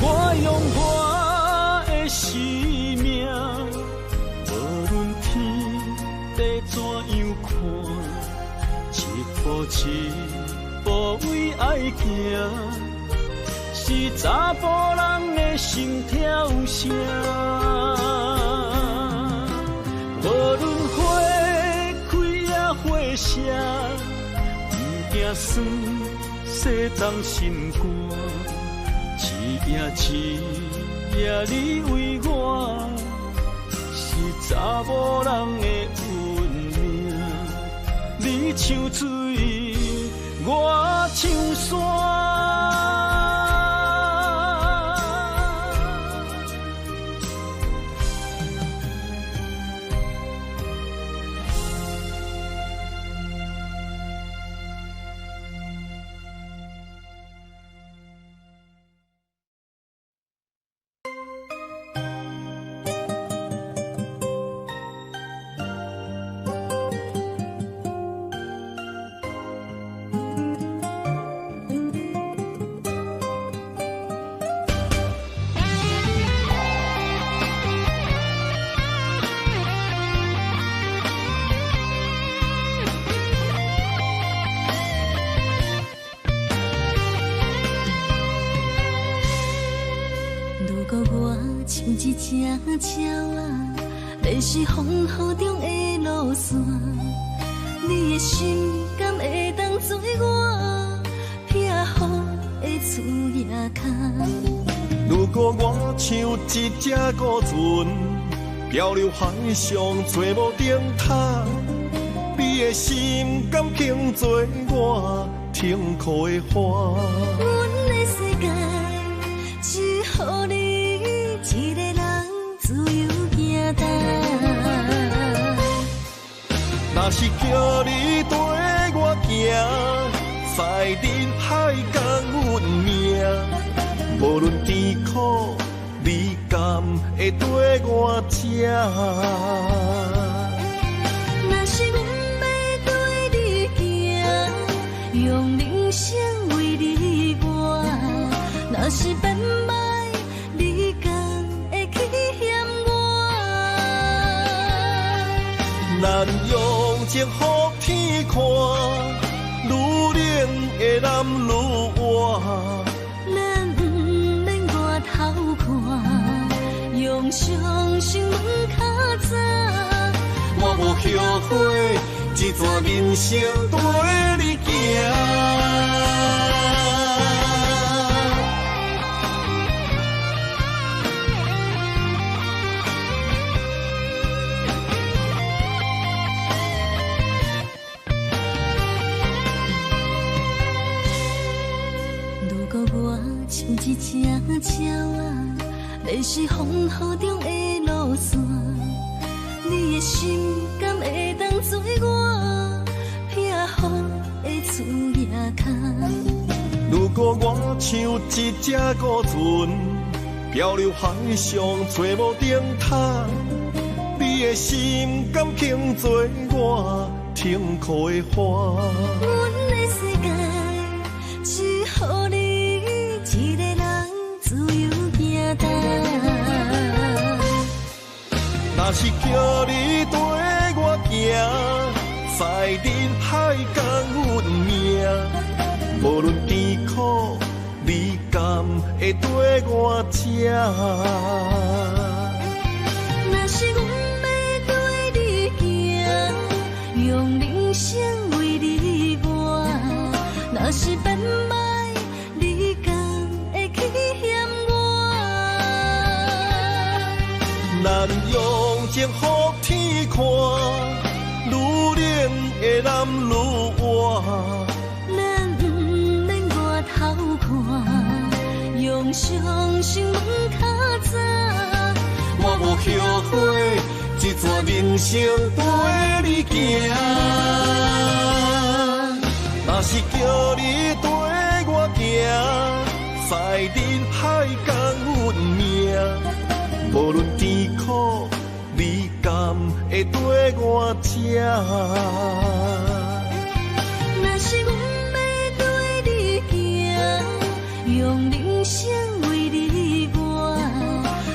我用我的生命，无论天地怎样看，一步一步为爱行，是查甫人的心跳声。无论花开也花谢，不惊酸，洗冻心肝。一夜你为我，是查某人的运命。你像水，我像山。一只鸟啊，迷失风雨中的路线，你的心敢会当做我避雨的厝夜空？如果我像一只孤船，漂流海上找无灯塔，你的心敢肯做我停靠的花？阮的世界只予你一个人自由行动。若是叫你跟我行，在人海共运命，无论甜苦，你敢会跟我吃？若是阮要对你行，用人生为你活，若是变歹，你敢会去嫌我？咱用情予天看，愈冷的男愈活。咱不免外头看，用双手问较早。我无后悔，这段人生跟你行。车啊，要是风雨中的路线，你的心敢会当做我避雨的厝夜空？如果我像一只孤船，漂流海上找无顶塔，你的心敢肯做我停靠的花？阮的世界只予你一个人自由行动。若是叫你跟我行，在人海共运命，无论甜苦，你敢会跟我吃？若是阮要对你行，用人生为你活，若是变歹，你敢会去嫌我？咱用情予天看，愈练会男愈活。咱不免外头看，用双手问较早。我无后悔，这段人生跟你行。若是叫你跟我行，在人海共运命，无论甜苦，你敢会跟我吃？若是阮要对你行，用人生为你活，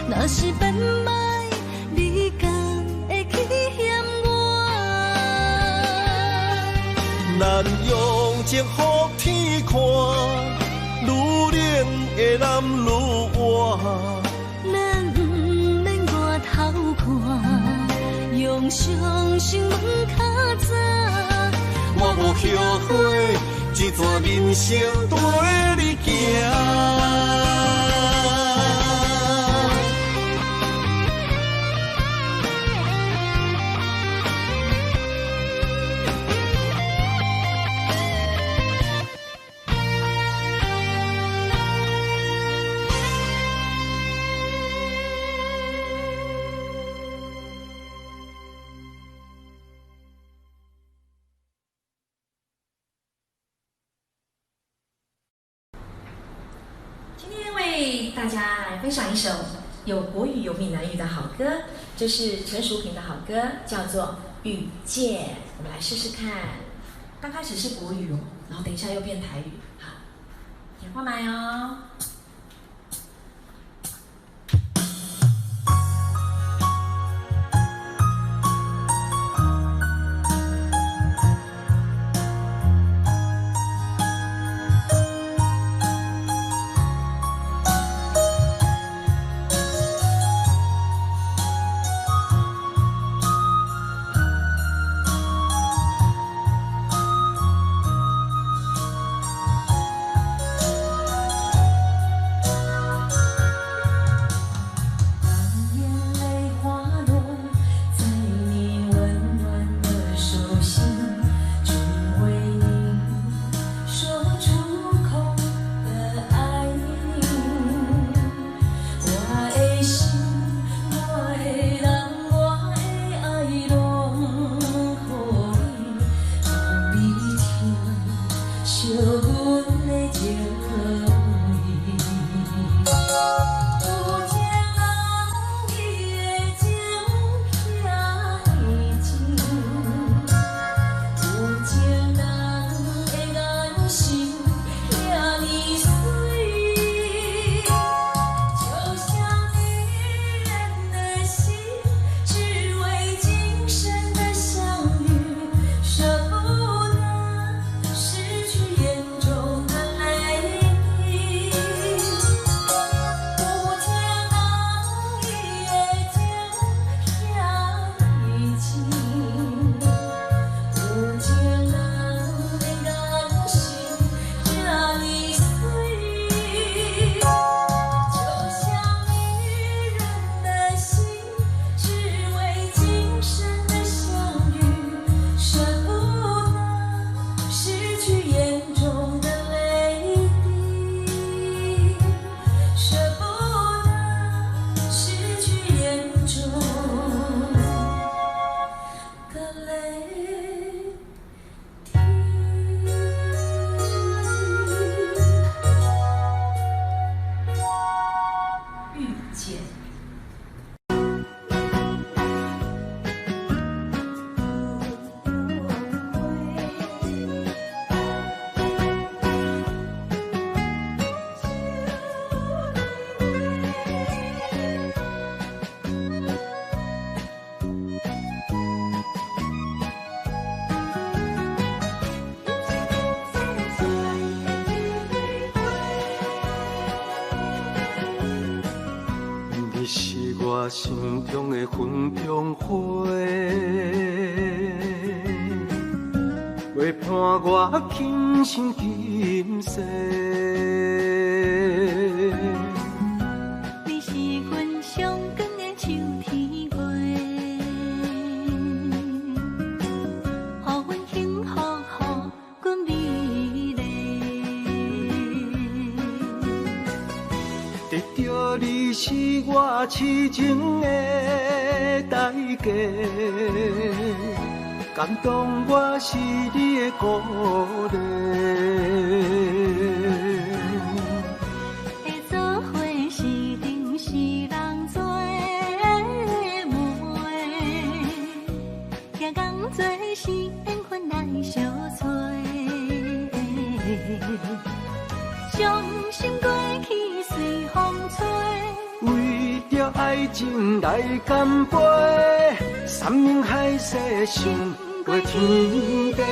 若是变歹，你敢会去嫌我？咱用情予天看，愈练会男愈活。咱不免外头看，用双手问较早。我无后悔，这段人生跟你行。今天为大家来分享一首有国语有闽南语的好歌，这是陈淑萍的好歌，叫做《遇见》。我们来试试看，刚开始是国语哦，然后等一下又变台语。好，点换麦哦。云中花，陪伴我今生今世。你是阮上光的秋天月，予阮幸福，予阮美丽。得到你是我痴情的代价，感动我是你的鼓励。会做伙是定是人做的媒，行工做是缘分来相找。伤心过去随风吹。为着爱情来干杯，山盟海誓想过天地。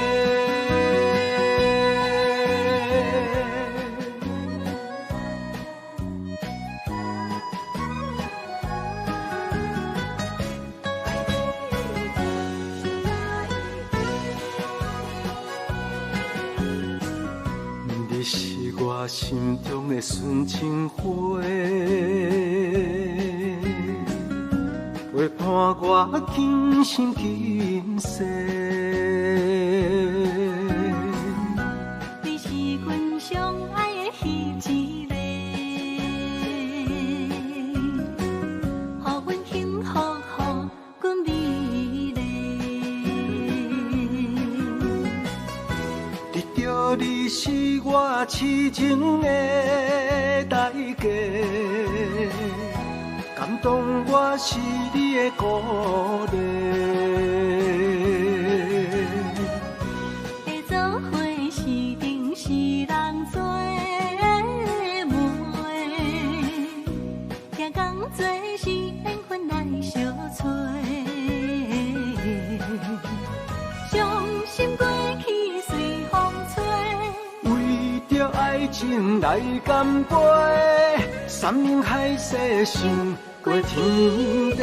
你是我心中的纯情花，陪伴我今生今世。你是阮上爱的彼一个，予阮幸福，予阮美丽。得到你是我痴情的代价，感动我是你的鼓励。会做伙是定是人做的媒，行工做是缘分来相找。伤心过去随风吹。为着爱情来干杯，山盟海誓想过天地。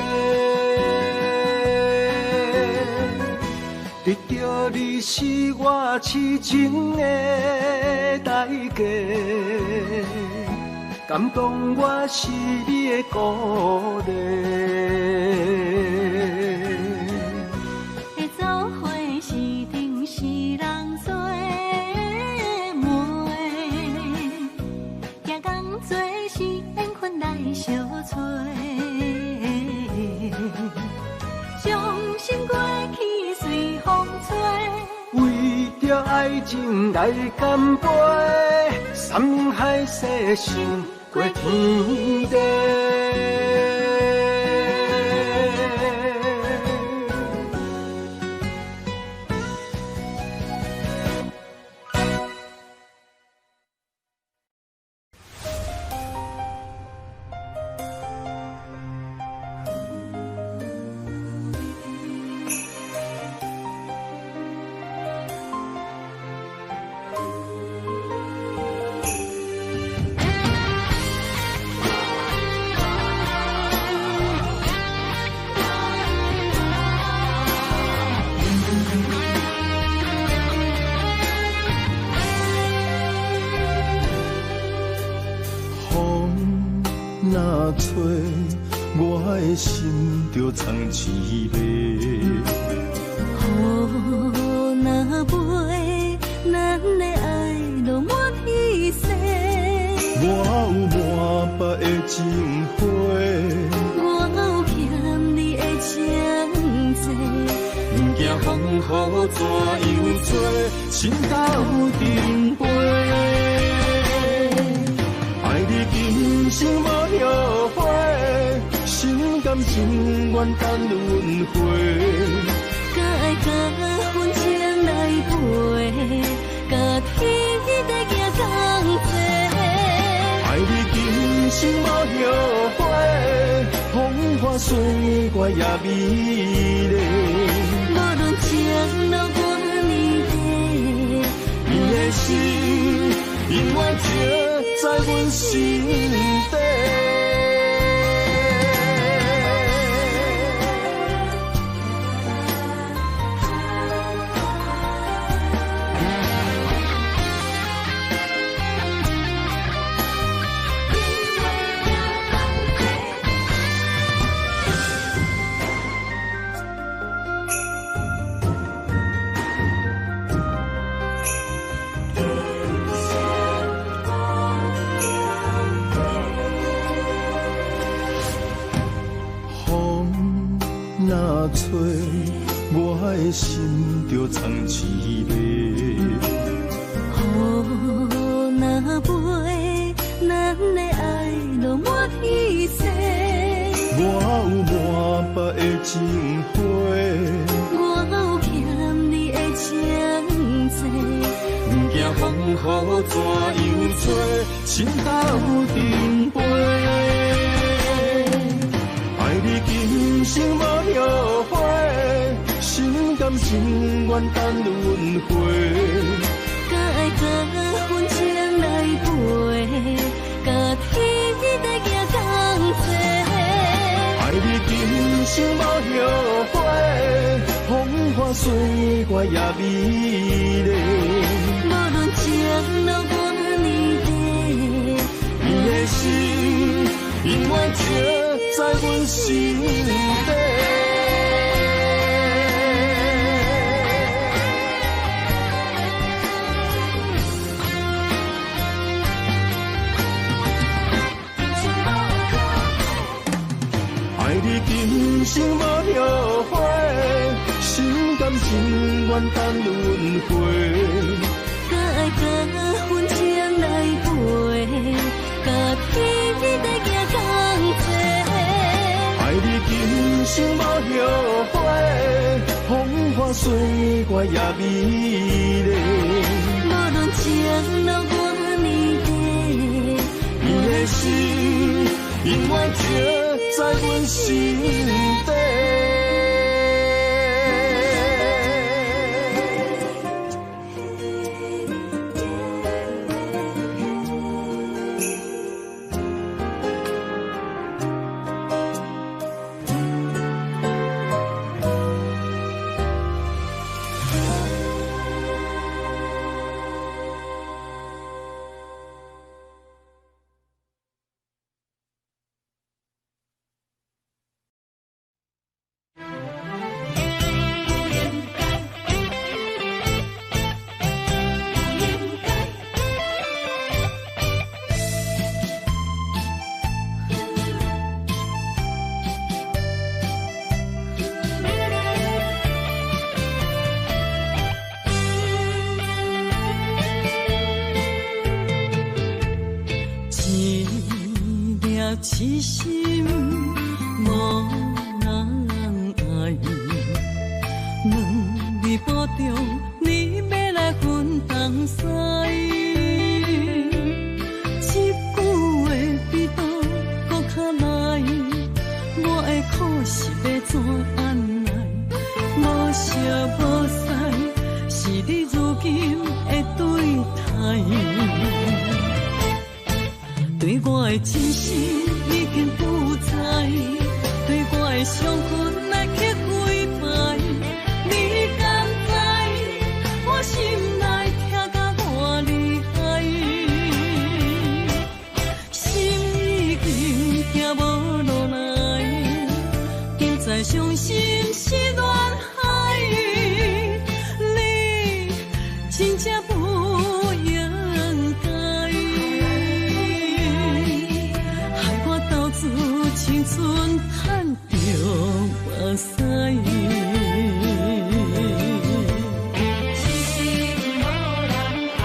得到你是我痴情的代价，感动我是你的鼓励。会做伙是定是人做的媒，行工做是缘分来相找。伤心过去随风吹。为着爱情来干杯，山盟海誓想过天地。若吹，我的心就藏滋味。雨若飞，咱的爱落满天星。我有满腹的情花，我有欠你的情债。不惊风雨怎样做，心斗阵飞。爱你今生无后悔，心甘情愿等轮回。甲爱甲阮情来陪，甲天地行同齐。爱你今生无后悔，风花雪月也美丽。无论前路多年短，你的心永远刻在阮心底。若找，我的心就藏滋味。雨若飞，咱的爱就满天星。我有满腹的情花，我有欠你的情债。不惊风雨怎样吹，心斗阵飞。爱你今生无后悔，心甘情愿等轮回。甲爱甲份情来陪，甲天在行同齐。爱你今生无后悔，风花雪月也美丽。无论情路多年短，你的心永远刻在阮心底。爱你今生无后悔，心甘情愿等轮回。甲爱甲份情来陪，甲天在行同齐。爱你今生无后悔，风花雪月也美丽。无论情路多年短，你的心永远刻在阮心底。痴心无人爱，两字保重，你要来分东西。一句话比刀搁较来，我的苦是要怎安来？无舍无使，是你如今的对待。对我的真心已经不知，对我的伤痕来去几摆，你敢知我心内痛甲偌厉害？心已经行无落来，现在伤心是恋海，你真正不应该。青春赚着目屎，痴心无人爱，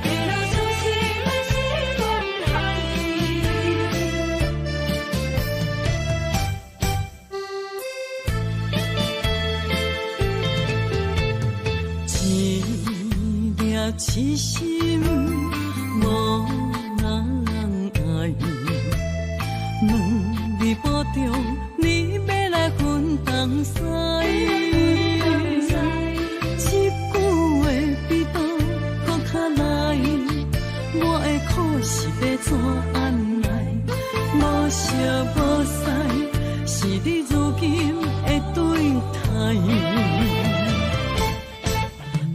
为了相信的是恋海。一粒痴心无人爱。两字保重，你要来分东西。一句话比刀搁较来，我的苦是要怎安来？无舍无使，是你如今的对待。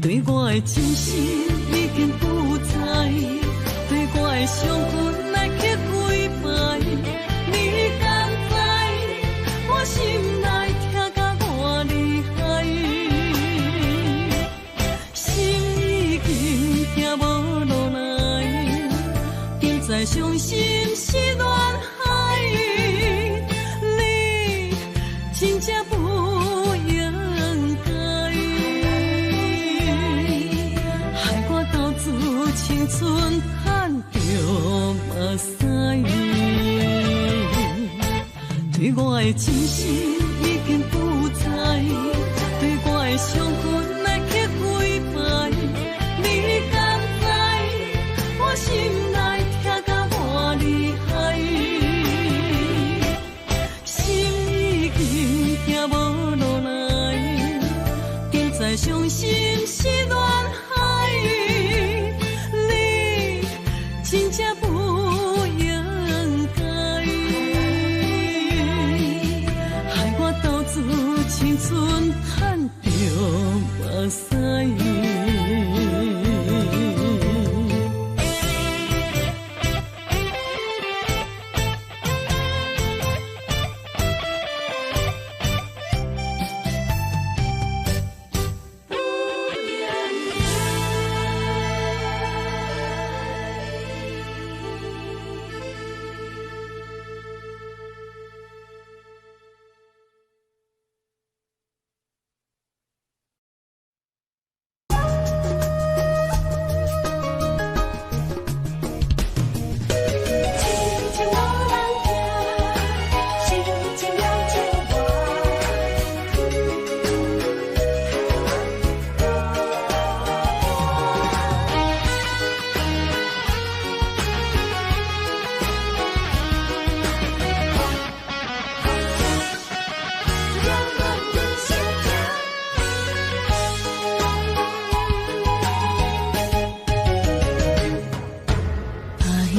对我的真心已经不知，对我的伤痕来去几摆。你敢知我心内痛甲偌厉害？心已经行无落来，现在伤心是恋海，你真正不应该，害我斗志青春赚着目屎。对我的真心已经不知，对我的伤痕来去几摆，你敢知我心内痛甲偌厉害？心已经行无路来，定在伤心是恋海，你真正不应该，害我斗志青春赚着目屎。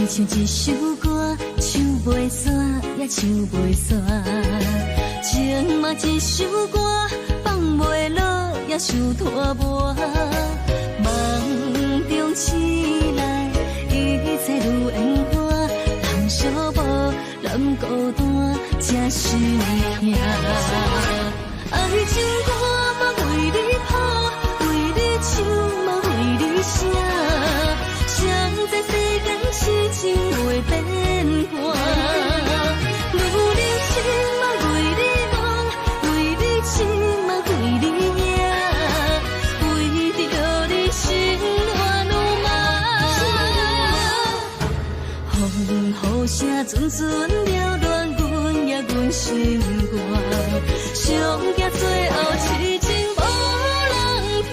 唱一首歌，唱袂煞，也唱袂煞。情嘛一首歌，放袂落，也想拖磨。梦中醒来，一切如烟花。人寂寞，人孤单，才是命。爱情歌嘛为你谱，为你唱嘛为你写。谁知世间事情会变化，为你情嘛为你梦，为你情嘛为你赢，为着你心乱如麻。风雨声阵阵缭乱，阮也阮心肝，上惊最后痴情无人听。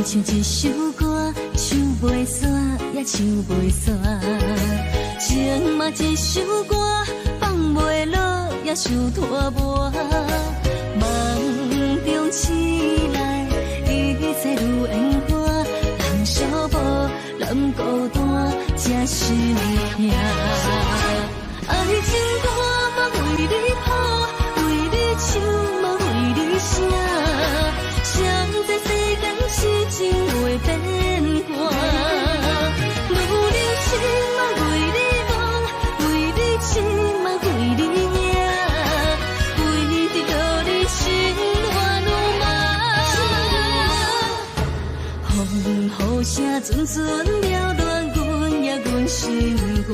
唱一首歌，唱袂煞，也唱袂煞。情嘛一首歌，放袂落，也想拖磨。梦中醒来，一切如烟花。人寂寞，人孤单，才是命。爱情歌嘛为你谱，为你唱嘛为你写。谁知世间事情会变化，如你情嘛为你梦，为你情嘛为你赢，为着你心乱如麻。风雨声阵阵缭乱，阮也阮心肝。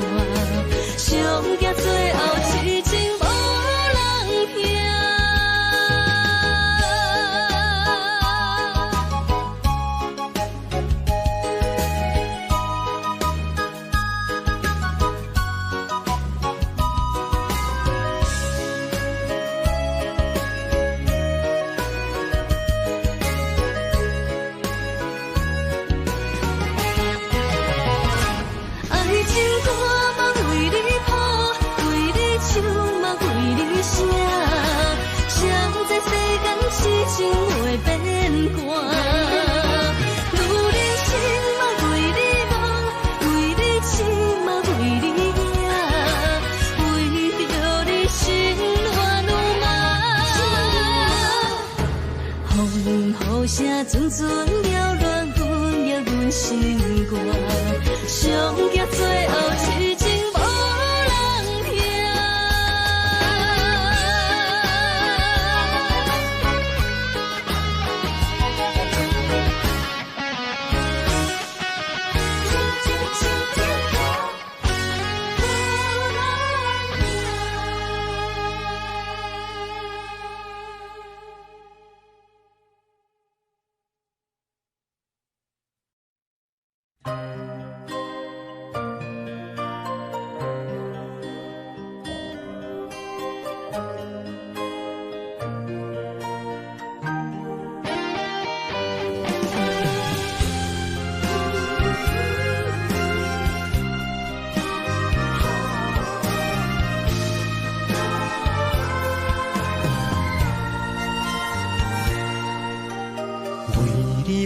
无声阵阵扰乱阮命阮心肝，上惊最后痴情无人听。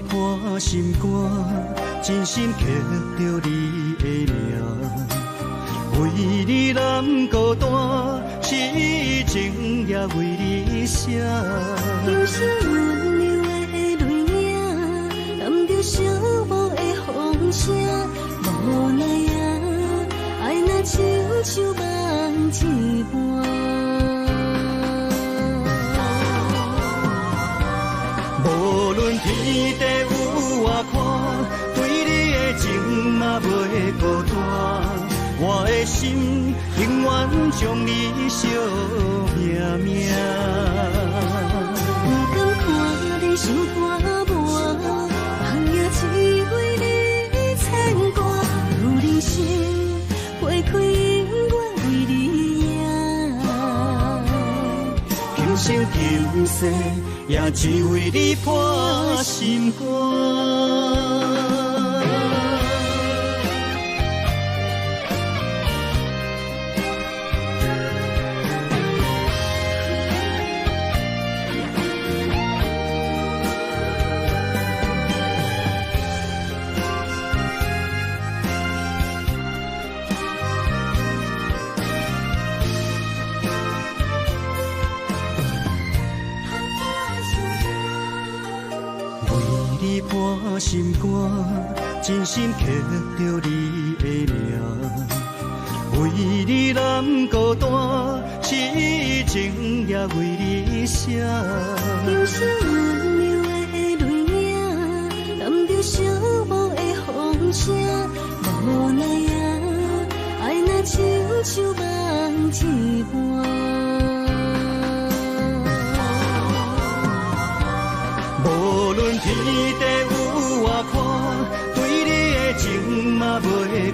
破心肝，真心刻着你的名，为你难孤单，痴情也为你写。忧伤温柔的泪影，染着寂寞的风声，无奈啊，爱若亲像梦一般。无论天地有外宽，对你的情嘛袂孤单。我的心永远将你惜命命。不敢看你心肝磨，红叶只为你牵挂。有人生花开永远为你赢，今生今世也只为你破心肝。破心肝，真心刻着你的名，为你难孤单，痴情也为你写。忧伤温柔的泪影，染着寂寞的风声，无奈啊，爱若亲像梦一般。无论天地有外宽，对你的情嘛袂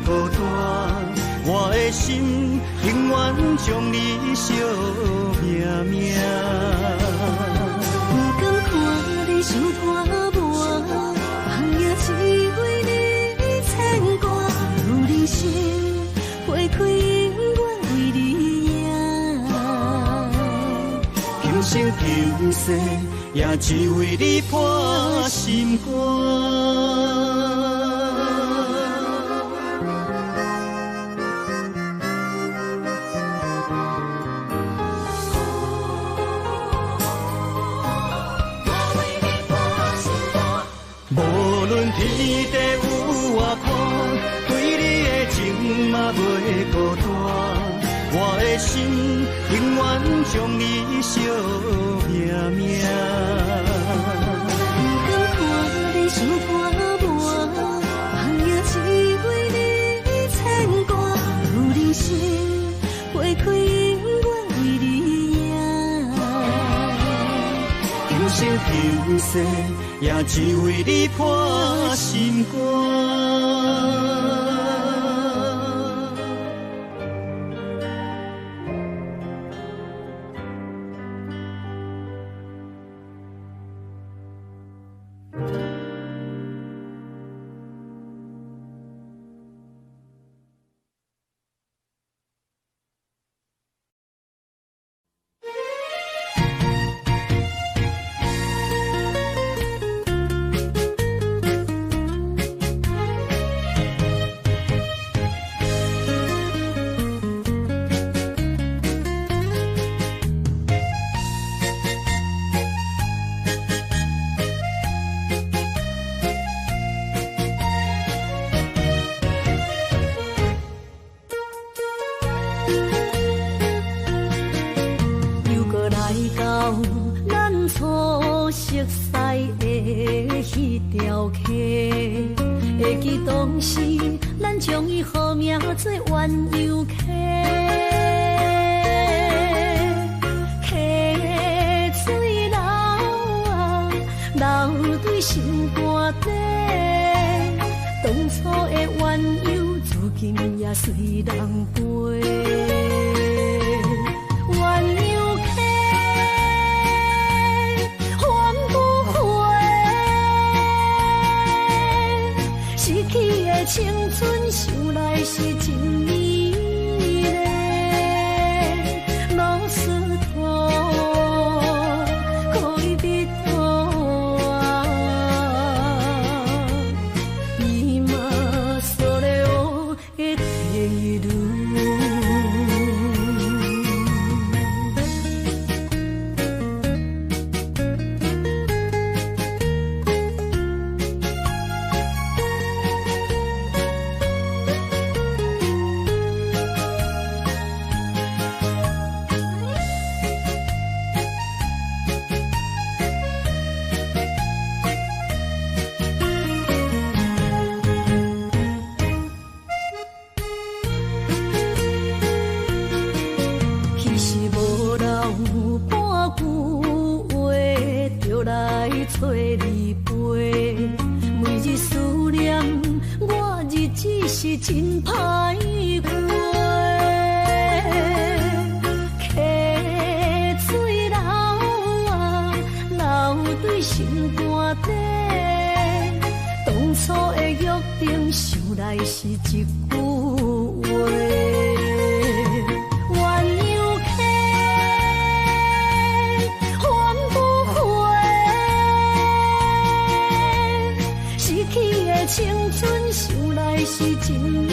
孤单。我的心永远将你惜命命。不敢看你心肝磨，红叶只为你牵挂。有人生花开永远为你赢，今生今世也只为你破心肝。无论天地有外宽，对你的情嘛袂孤单。我的心永远将你惜命命。不敢看你心肝磨，红叶只为你牵挂。有人生花开永远为你赢，今生今世也只为你破心肝。到咱初熟悉的迄条溪，会记当时咱将伊号名做鸳鸯溪。溪水流啊，流对心肝底。当初的鸳鸯，如今也随人飞。鸳鸯溪，还不回，失去的青春，想来是真美丽。老师徒，可以比图啊，伊嘛所了的地路。其实无留半句话，就来找你陪。每日思念，我日子是真歹过。溪水流啊，流对心肝底。当初的约定，想来是一句话。鸳鸯溪，还不回，失去的青春，想来是真美